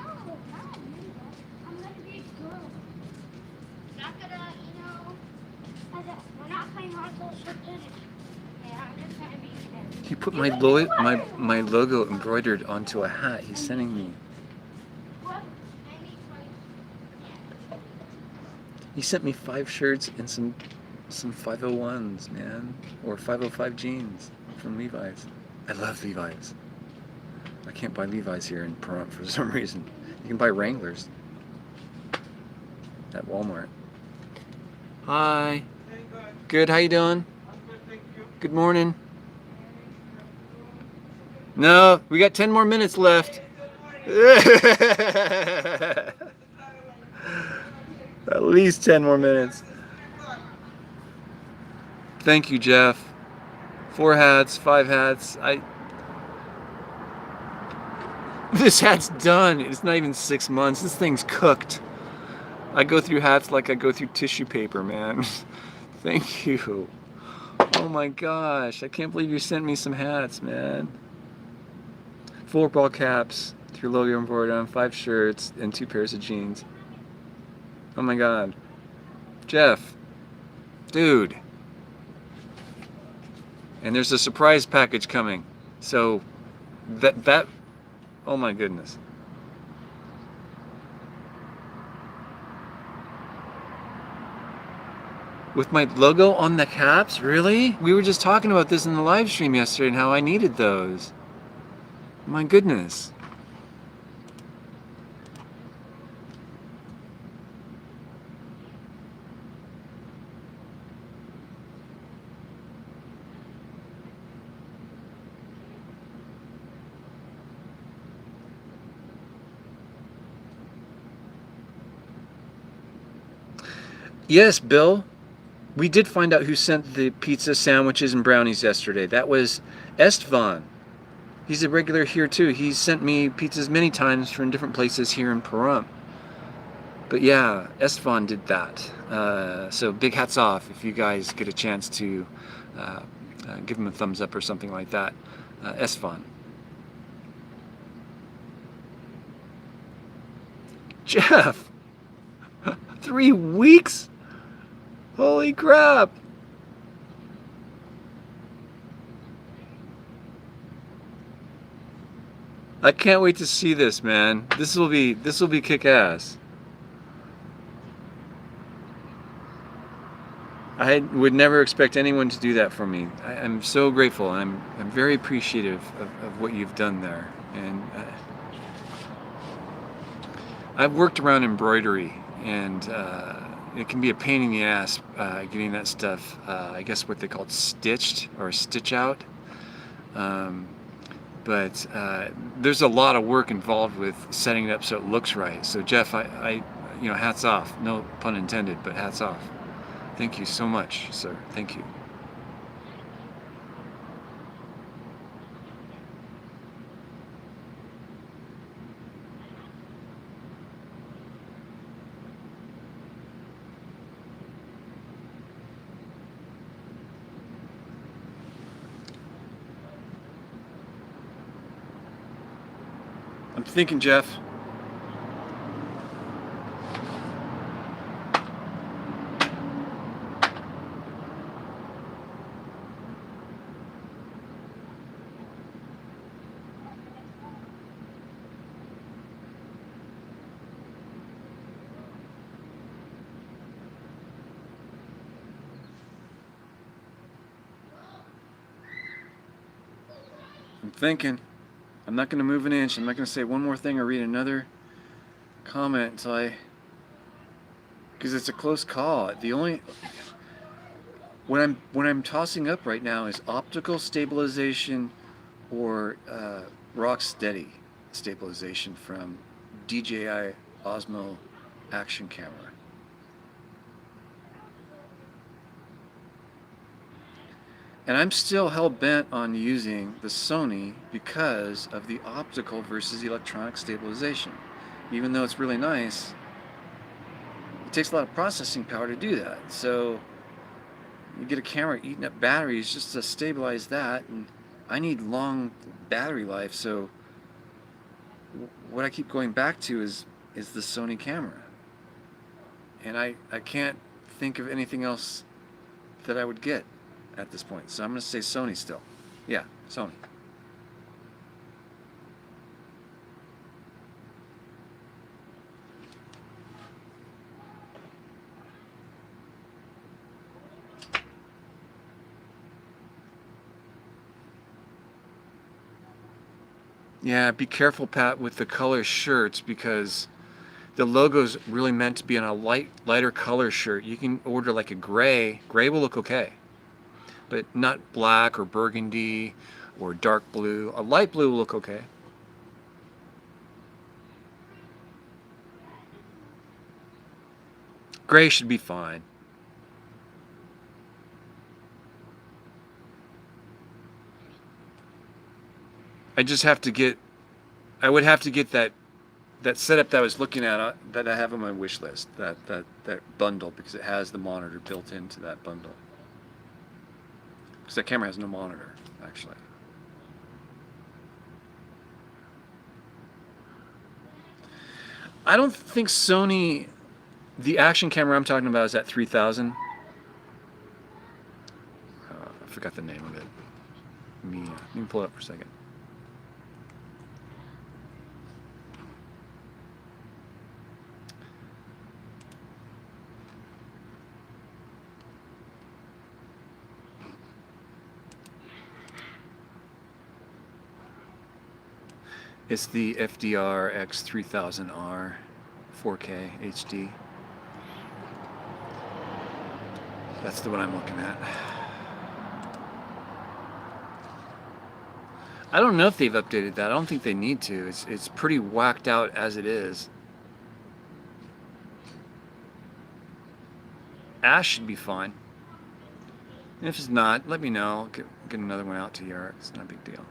I'm gonna be a girl. Not gonna, we're not playing hardcore shit. Yeah, I'm just gonna be a kid. he put my logo embroidered onto a hat he's sending me. What? He sent me 5 shirts and some 501s, man, or 505 jeans from Levi's. I love Levi's. I can't buy Levi's here in Pahrump for some reason. You can buy Wranglers at Walmart. Hi. Good. How you doing? Good morning. No, we got 10 more minutes left. At least 10 more minutes. Thank you, Jeff. 4 hats, 5 hats. This hat's done. It's not even 6 months. This thing's cooked. I go through hats like I go through tissue paper, man. Thank you. Oh my gosh. I can't believe you sent me some hats, man. 4 ball caps with your logo embroidered on, 5 shirts, and 2 pairs of jeans. Oh my god. Jeff. Dude. And there's a surprise package coming. So that oh my goodness. With my logo on the caps? Really? We were just talking about this in the live stream yesterday and how I needed those. My goodness. Yes, Bill. We did find out who sent the pizza, sandwiches, and brownies yesterday. That was Estvan. He's a regular here too. He's sent me pizzas many times from different places here in Pahrump. But yeah, Estvan did that. So big hats off if you guys get a chance to give him a thumbs up or something like that. Estvan. Jeff! 3 weeks? Holy crap! I can't wait to see this, man. This will be kick-ass. I would never expect anyone to do that for me. I'm so grateful, and I'm very appreciative of what you've done there. And I've worked around embroidery, and it can be a pain in the ass getting that stuff, I guess what they call stitched or stitch out. But there's a lot of work involved with setting it up so it looks right. So Jeff, I you know, hats off. No pun intended, but hats off. Thank you so much, sir. Thank you. I'm thinking, Jeff. I'm thinking. I'm not going to move an inch. I'm not going to say one more thing or read another comment until because it's a close call. The only what I'm tossing up right now is optical stabilization or rock steady stabilization from DJI Osmo action camera. And I'm still hell-bent on using the Sony because of the optical versus electronic stabilization. Even though it's really nice, it takes a lot of processing power to do that. So you get a camera eating up batteries just to stabilize that, and I need long battery life, so what I keep going back to is the Sony camera. And I can't think of anything else that I would get at this point. So I'm going to say Sony still. Yeah, Sony. Yeah, be careful, Pat, with the color shirts because the logo's really meant to be on a lighter color shirt. You can order like a gray. Gray will look okay, but not black or burgundy or dark blue. A light blue will look okay. Gray should be fine. I would have to get that setup that I was looking at that I have on my wish list, that bundle, because it has the monitor built into that bundle. Because that camera has no monitor, actually. I don't think Sony, the action camera I'm talking about is at 3000. I forgot the name of it. Let me pull it up for a second. It's the FDR X3000R 4K HD. That's the one I'm looking at. I don't know if they've updated that. I don't think they need to. It's pretty whacked out as it is. Ash should be fine. And if it's not, let me know. Get another one out to you. It's not a big deal.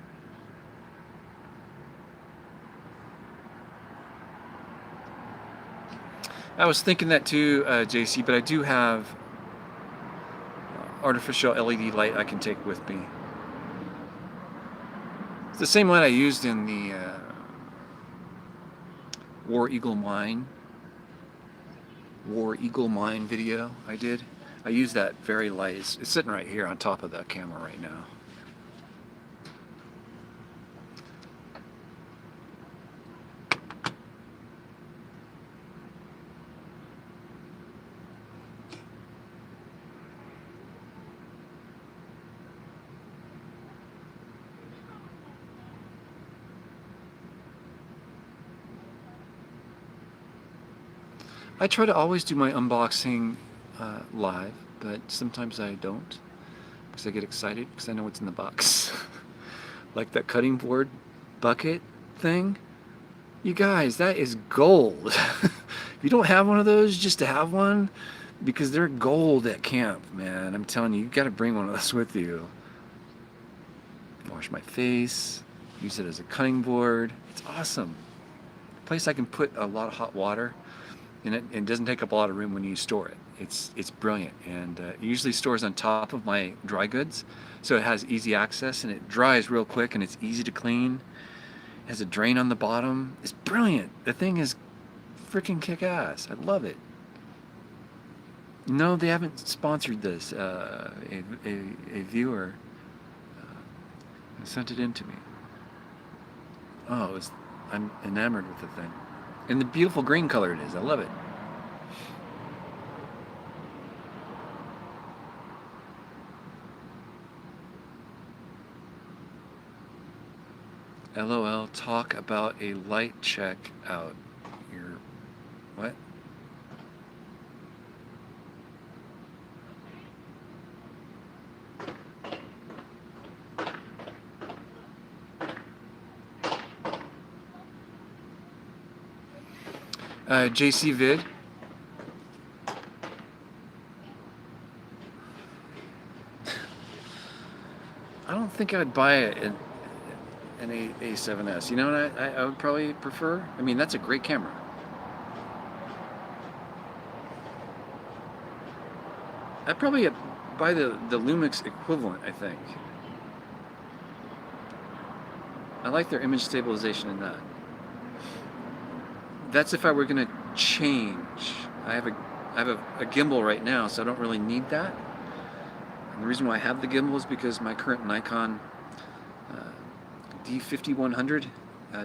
I was thinking that too, JC, but I do have artificial LED light I can take with me. It's the same light I used in the War Eagle Mine video I did. I used that very light. It's sitting right here on top of the camera right now. I try to always do my unboxing live, but sometimes I don't because I get excited because I know what's in the box. Like that cutting board bucket thing. You guys, that is gold. If you don't have one of those, just to have one, because they're gold at camp, man. I'm telling you, you got to bring one of those with you. Wash my face, use it as a cutting board. It's awesome. A place I can put a lot of hot water in it, and it doesn't take up a lot of room when you store it. It's brilliant, and it usually stores on top of my dry goods, so it has easy access and it dries real quick and it's easy to clean. It has a drain on the bottom. It's brilliant. The thing is freaking kick-ass. I love it. No, they haven't sponsored this. A viewer sent it in to me. Oh, I'm enamored with the thing. And the beautiful green color it is. I love it. LOL, talk about a light check out. Your what? JC Vid. I don't think I'd buy an A7S. You know what I would probably prefer? I mean, that's a great camera. I'd probably buy the Lumix equivalent, I think. I like their image stabilization in that. That's if I were going to change. I have a gimbal right now, so I don't really need that. And the reason why I have the gimbal is because my current Nikon D5100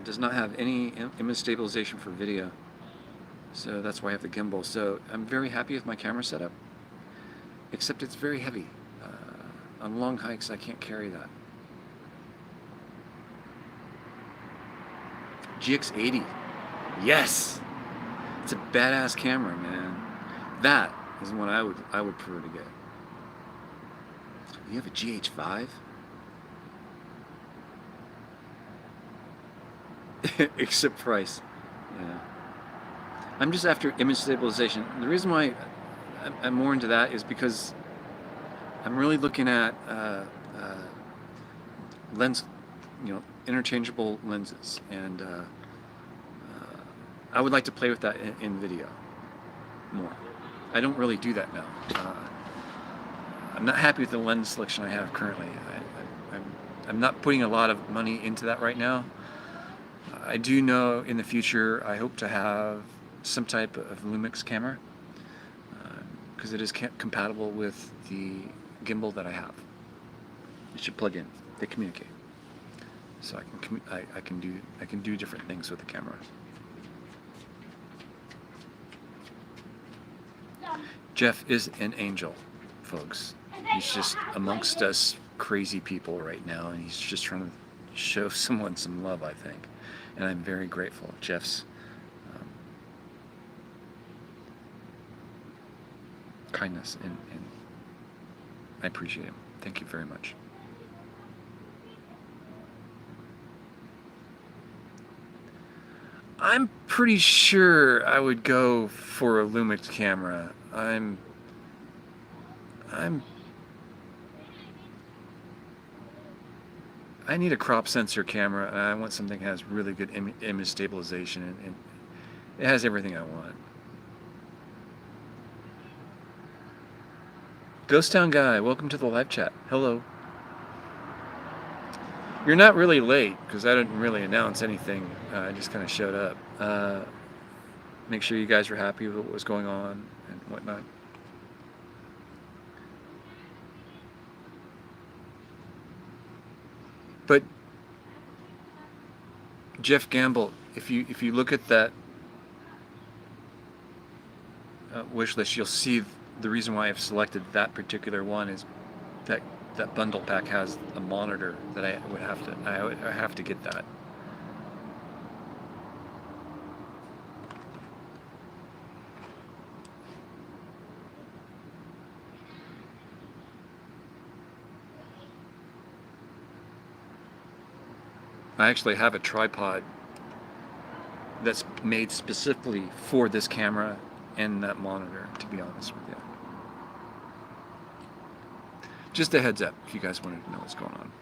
does not have any image stabilization for video. So that's why I have the gimbal. So I'm very happy with my camera setup, except it's very heavy. On long hikes, I can't carry that. GX80. Yes! It's a badass camera, man. That is what I would prefer to get. You have a GH5? Except price. Yeah. I'm just after image stabilization. The reason why I'm more into that is because I'm really looking at lens, interchangeable lenses, and I would like to play with that in video more. I don't really do that now. I'm not happy with the lens selection I have currently. I'm not putting a lot of money into that right now. I do know in the future I hope to have some type of Lumix camera because it is compatible with the gimbal that I have. It should plug in. They communicate, so I can do different things with the camera. Jeff is an angel, folks. He's just amongst us crazy people right now, and he's just trying to show someone some love, I think. And I'm very grateful. Jeff's kindness, and I appreciate him. Thank you very much. I'm pretty sure I would go for a Lumix camera. I need a crop sensor camera, and I want something that has really good image stabilization, and it has everything I want. Ghost Town Guy, welcome to the live chat. Hello. You're not really late, because I didn't really announce anything. I just kind of showed up. Make sure you guys were happy with what was going on and whatnot. But Jeff Gamble, if you look at that wish list, you'll see the reason why I've selected that particular one is that bundle pack has a monitor that I have to get that. I actually have a tripod that's made specifically for this camera and that monitor, to be honest with you. Just a heads up if you guys wanted to know what's going on.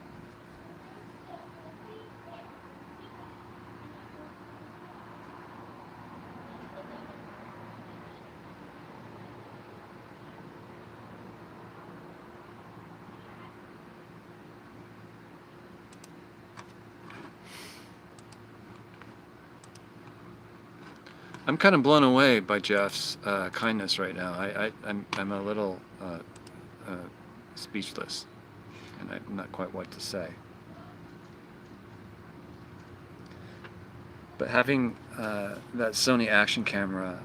I'm kind of blown away by Jeff's kindness right now. I'm a little speechless, and I'm not quite what to say. But having that Sony action camera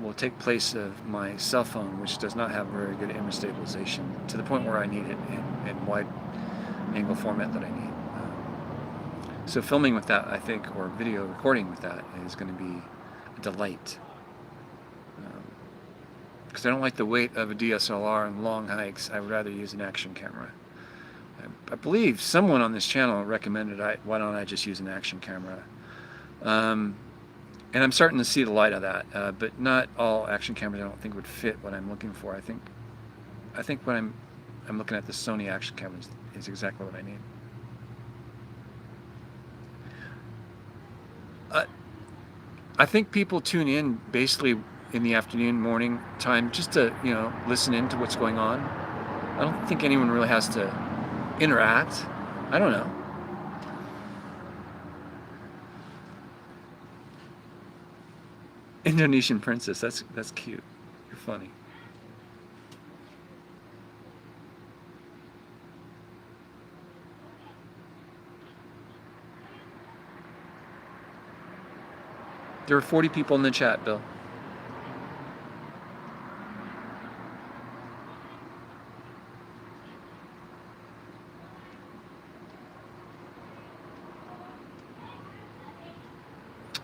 will take place of my cell phone, which does not have very good image stabilization, to the point where I need it in wide angle format that I need. So filming with that, I think, or video recording with that, is going to be a delight. Because I don't like the weight of a DSLR on long hikes. I would rather use an action camera. I believe someone on this channel recommended why don't I just use an action camera. And I'm starting to see the light of that, but not all action cameras I don't think would fit what I'm looking for. I think what I'm looking at, the Sony action camera is exactly what I need. I think people tune in basically in the afternoon, morning time, just to, you know, listen into what's going on. I don't think anyone really has to interact. I don't know. Indonesian princess, that's cute. You're funny. There are 40 people in the chat, Bill.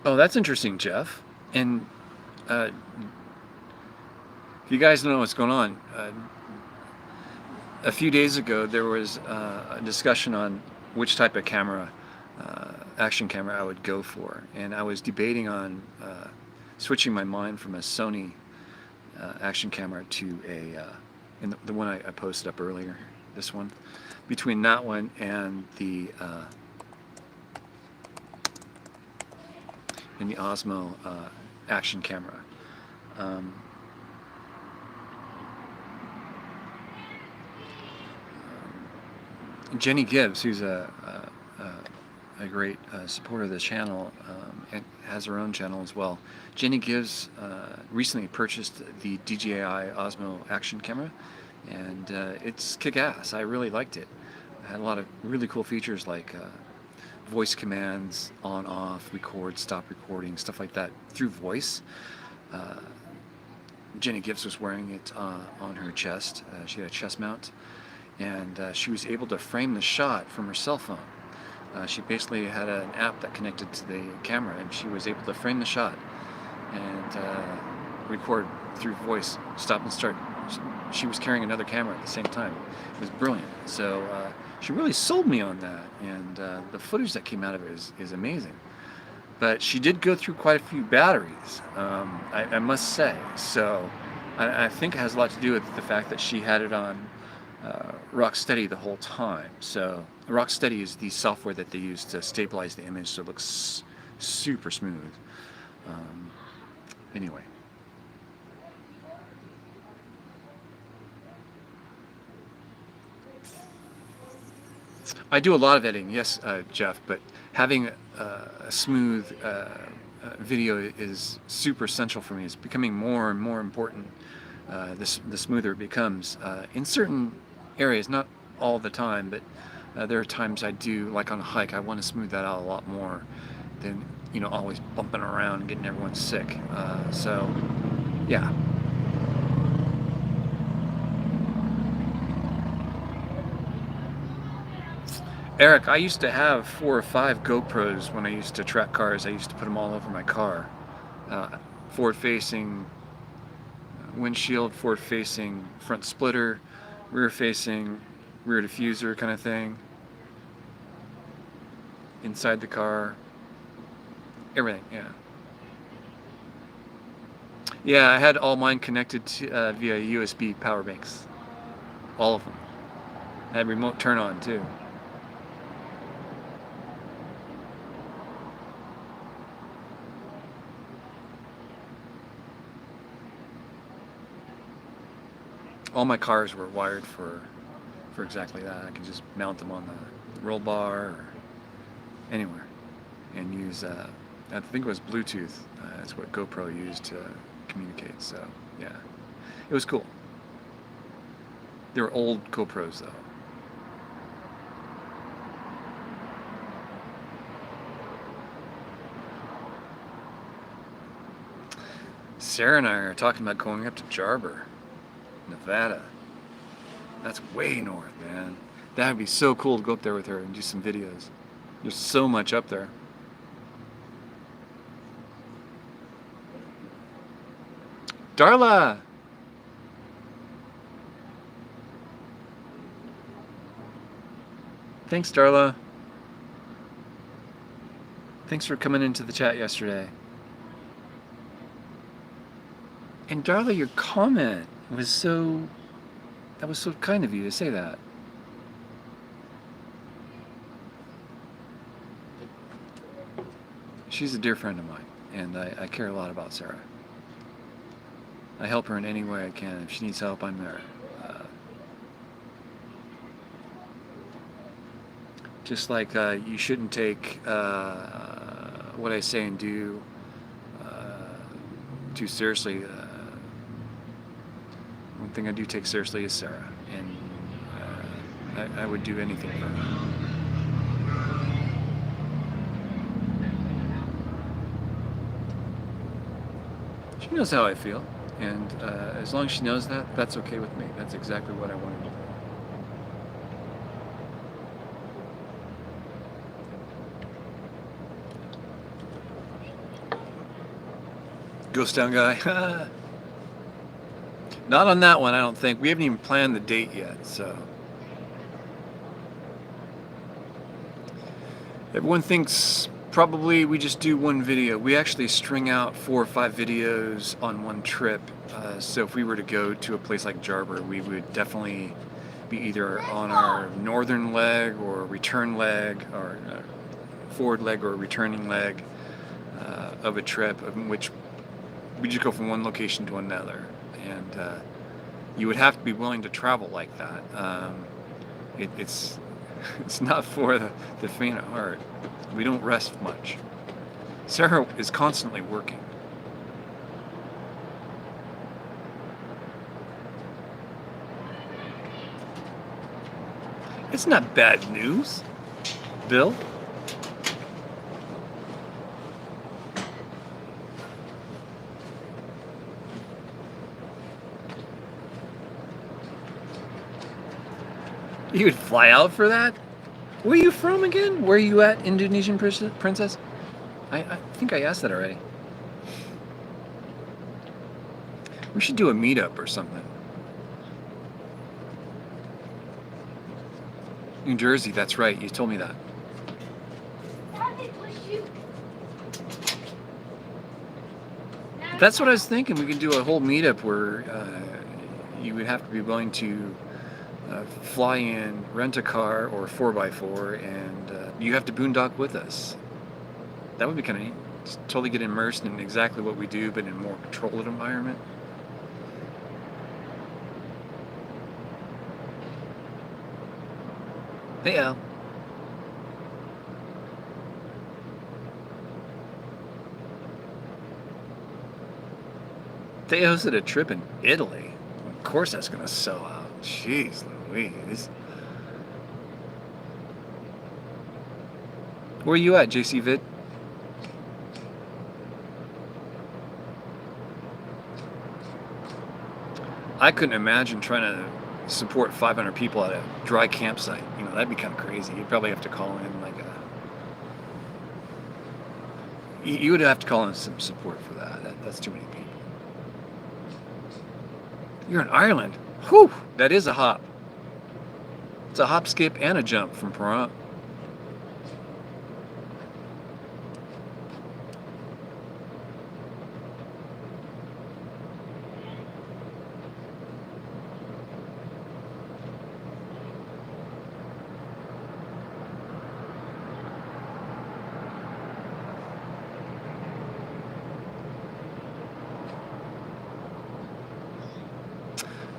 Oh, that's interesting, Jeff. And if you guys know what's going on, a few days ago there was a discussion on which type of camera, action camera, I would go for, and I was debating on switching my mind from a Sony action camera to the one I posted up earlier, this one, between that one and the Osmo action camera. Jenny Gibbs, who's a great supporter of the channel, and has her own channel as well. Jenny Gibbs recently purchased the DJI Osmo action camera, and it's kick-ass. I really liked it. It had a lot of really cool features like voice commands, on, off, record, stop recording, stuff like that through voice. Jenny Gibbs was wearing it on her chest. She had a chest mount, and she was able to frame the shot from her cell phone. She basically had an app that connected to the camera, and she was able to frame the shot and record through voice, stop and start. She was carrying another camera at the same time. It was brilliant. So she really sold me on that, and the footage that came out of it is amazing. But she did go through quite a few batteries, I must say. So I think it has a lot to do with the fact that she had it on Rocksteady the whole time. So Rocksteady is the software that they use to stabilize the image so it looks super smooth. Anyway. I do a lot of editing, yes, Jeff, but having a smooth video is super essential for me. It's becoming more and more important the smoother it becomes. In certain areas, not all the time, but there are times I do, like on a hike, I want to smooth that out a lot more than, you know, always bumping around and getting everyone sick. So, yeah. Eric, I used to have 4 or 5 GoPros when I used to track cars. I used to put them all over my car. Forward-facing windshield, forward-facing front splitter, rear-facing rear diffuser kind of thing. inside the car, everything. Yeah. Yeah, I had all mine connected to, via USB power banks. All of them. I had remote turn on too. All my cars were wired for exactly that. I could just mount them on the roll bar or anywhere and use, I think it was Bluetooth. That's what GoPro used to communicate. So yeah, it was cool. They were old GoPros though. Sarah and I are talking about going up to Jarber, Nevada. That's way north, man. That would be so cool to go up there with her and do some videos. There's so much up there. Darla! Thanks, Darla. Thanks for coming into the chat yesterday. And Darla, your comment was so... That was so kind of you to say that. She's a dear friend of mine, and I care a lot about Sarah. I help her in any way I can. If she needs help, I'm there. Just like you shouldn't take what I say and do too seriously. One thing I do take seriously is Sarah, and I would do anything for her. She knows how I feel, and as long as she knows that, that's okay with me. That's exactly what I want to do. Ghost Town guy. Not on that one, I don't think. We haven't even planned the date yet, so. Everyone thinks probably we just do one video. We actually string out 4 or 5 videos on one trip. So if we were to go to a place like Jarber, we would definitely be either on our northern leg or return leg, or forward leg or returning leg of a trip, in which we just go from one location to another. And you would have to be willing to travel like that. It's not for the faint of heart. We don't rest much. Sarah is constantly working. It's not bad news, Bill. You would fly out for that? Where are you from again? Where are you at, Indonesian princess? I think I asked that already. We should do a meetup or something. New Jersey, that's right. You told me that. That's what I was thinking. We could do a whole meetup where you would have to be willing to fly in, rent a car or 4x4, and you have to boondock with us. That would be kind of neat. Just totally get immersed in exactly what we do, but in a more controlled environment. Hey, Al. They hosted a trip in Italy. Of course that's going to sell out. Jeez Louise. Where are you at, JC Vid? I couldn't imagine trying to support 500 people at a dry campsite. You know, that'd be kind of crazy. You'd probably have to call in like a... You would have to call in some support for that. That's too many people. You're in Ireland. Whew! That is a hop. It's a hop, skip, and a jump from Pahrump.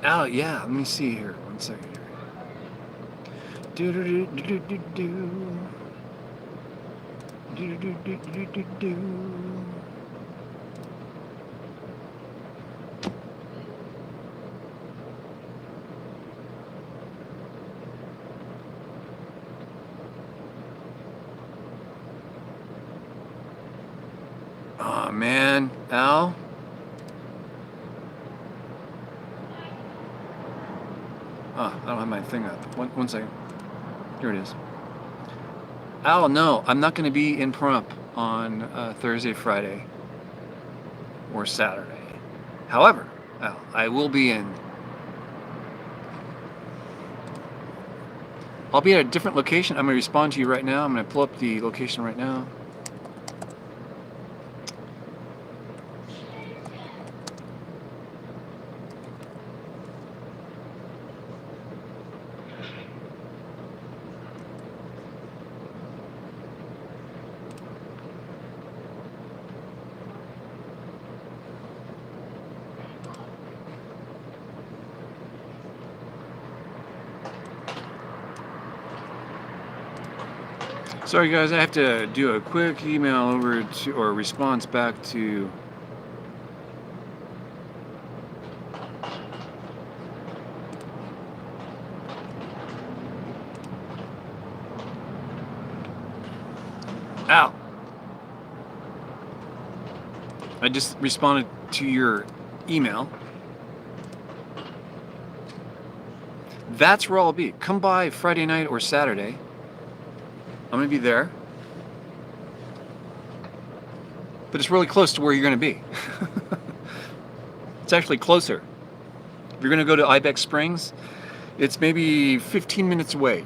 Oh, yeah, let me see here. 1 second here. Do do do do do do. Do do do do do do. Oh man, Al. Oh, I don't have my thing up. One second. Here it is. Al, no, I'm not going to be in Pahrump on Thursday, Friday, or Saturday. However, Al, I will be in. I'll be at a different location. I'm going to respond to you right now. I'm going to pull up the location right now. Sorry guys, I have to do a quick email over to, or response back to Al. I just responded to your email. That's where I'll be. Come by Friday night or Saturday. I'm going to be there. But it's really close to where you're going to be. It's actually closer. If you're going to go to Ibex Springs, it's maybe 15 minutes away.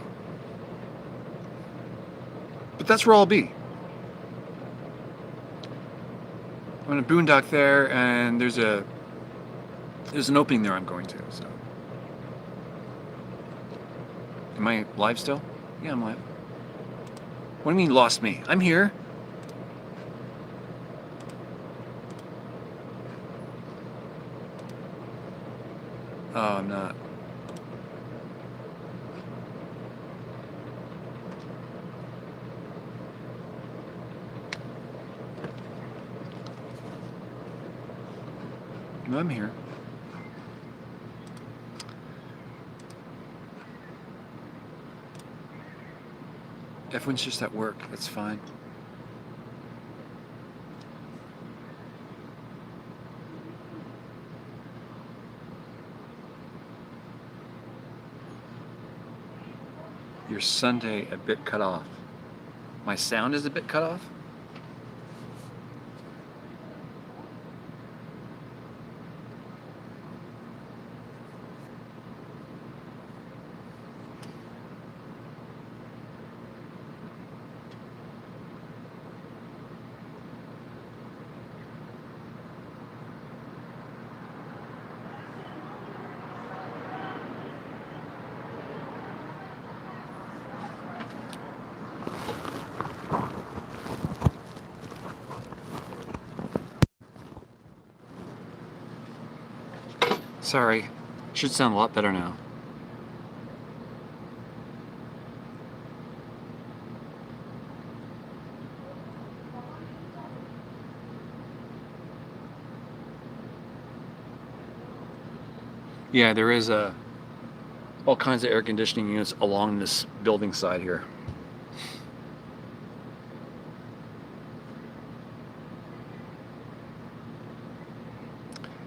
But that's where I'll be. I'm going to boondock there, and there's an opening there I'm going to. So, am I live still? Yeah, I'm live. What do you mean lost me? I'm here. Oh, I'm not. No, I'm here. Everyone's just at work. That's fine. Your Sunday a bit cut off. My sound is a bit cut off? Sorry. Should sound a lot better now. Yeah, there is all kinds of air conditioning units along this building side here.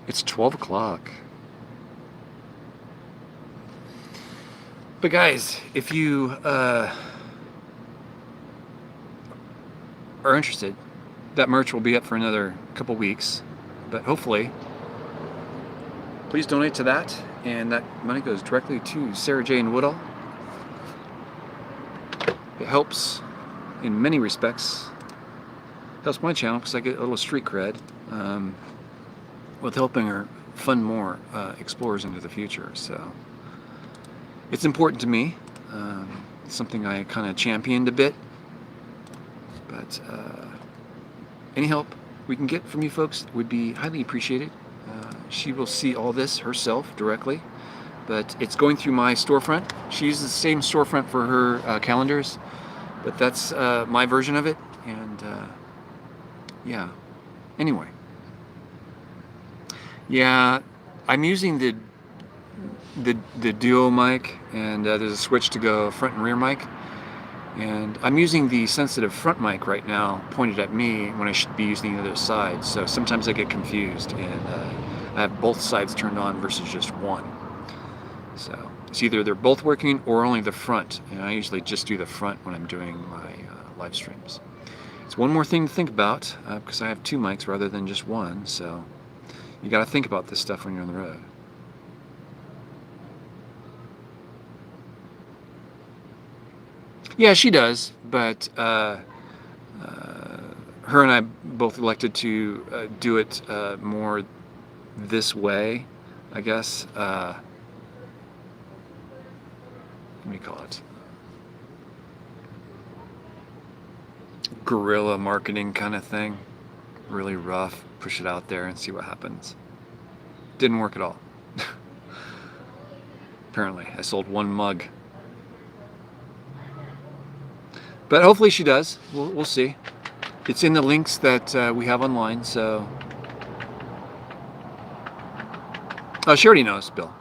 It's 12 o'clock. But guys, if you are interested, that merch will be up for another couple weeks. But hopefully, please donate to that, and that money goes directly to Sarah J. and Woodall. It helps in many respects. Helps my channel because I get a little street cred with helping her fund more explorers into the future. So it's important to me. It's something I kind of championed a bit. But any help we can get from you folks would be highly appreciated. she will see all this herself directly. But it's going through my storefront. She uses the same storefront for her calendars, but that's my version of it. And yeah. Anyway. Yeah, I'm using the duo mic, and there's a switch to go front and rear mic. And I'm using the sensitive front mic right now, pointed at me, when I should be using the other side. So sometimes I get confused, and I have both sides turned on versus just one. So it's either they're both working or only the front. And I usually just do the front when I'm doing my live streams. It's one more thing to think about, because I have two mics rather than just one. So you got to think about this stuff when you're on the road. Yeah, she does, but her and I both elected to do it more this way, I guess. What do you call it? Guerrilla marketing kind of thing. Really rough, push it out there and see what happens. Didn't work at all. Apparently, I sold one mug. But hopefully she does. We'll see. It's in the links that we have online, so... Oh, she already knows, Bill.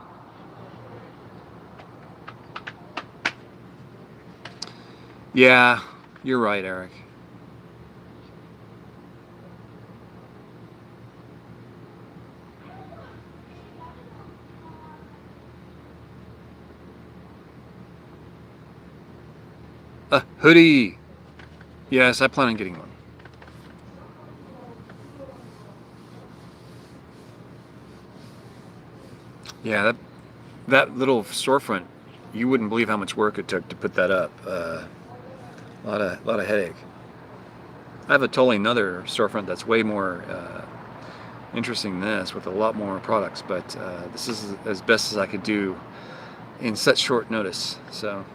Yeah, you're right, Eric. A hoodie. Yes, I plan on getting one. Yeah, that little storefront, you wouldn't believe how much work it took to put that up. A lot of headache. I have a totally another storefront that's way more interesting than this, with a lot more products. But this is as best as I could do in such short notice. So.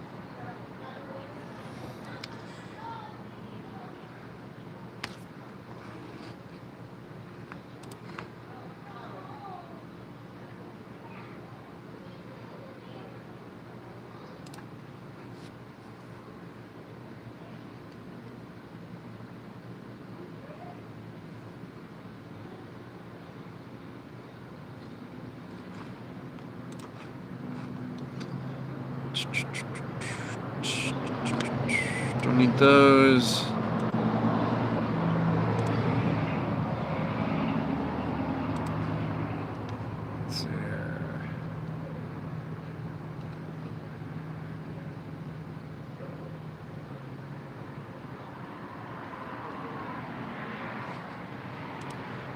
Don't need those. Let's see here.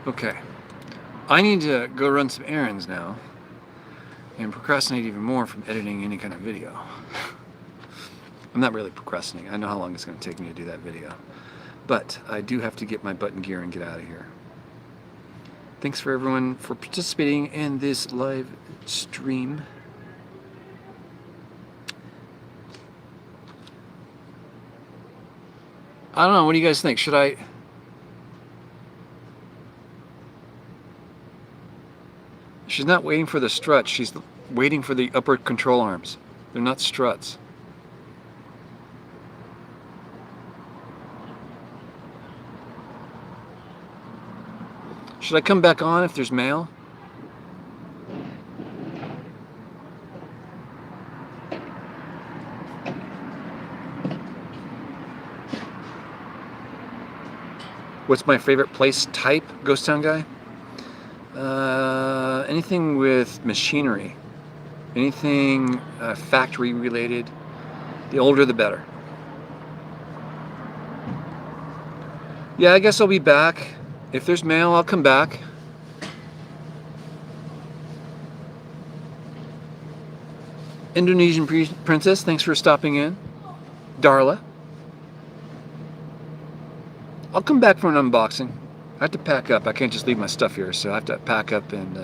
Okay. I need to go run some errands now and procrastinate even more from editing any kind of video. I'm not really procrastinating. I know how long it's going to take me to do that video. But I do have to get my button gear and get out of here. Thanks for everyone for participating in this live stream. I don't know. What do you guys think? Should I... She's not waiting for the struts. She's waiting for the upper control arms. They're not struts. Should I come back on if there's mail? What's my favorite place type, Ghost Town Guy? Anything with machinery. Anything factory related. The older the better. Yeah, I guess I'll be back. If there's mail, I'll come back. Indonesian Princess, thanks for stopping in. Darla. I'll come back for an unboxing. I have to pack up. I can't just leave my stuff here, so I have to pack up and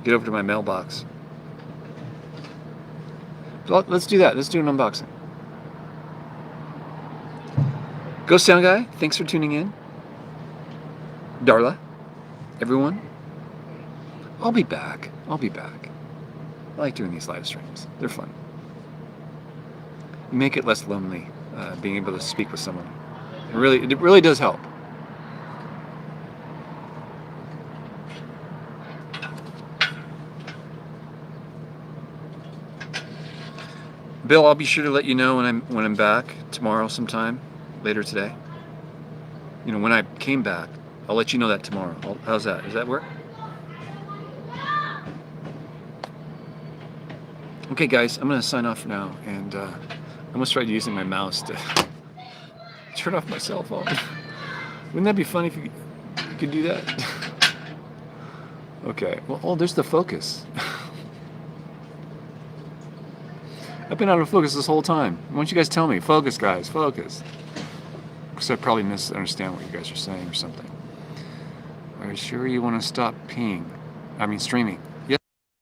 get over to my mailbox. So let's do that. Let's do an unboxing. Ghost Sound Guy, thanks for tuning in. Darla, everyone. I'll be back. I'll be back. I like doing these live streams. They're fun. You make it less lonely, being able to speak with someone. It really does help. Bill, I'll be sure to let you know when I'm back tomorrow sometime, later today. You know, when I came back, I'll let you know that tomorrow. How's that? Does that work? Okay, guys, I'm gonna sign off for now, and I almost tried using my mouse to turn off my cell phone. Wouldn't that be funny if you could do that? Okay. Well, oh, there's the focus. I've been out of focus this whole time. Why don't you guys tell me? Focus, guys, focus. Because I probably misunderstand what you guys are saying or something. Are you sure you want to stop peeing? I mean, streaming.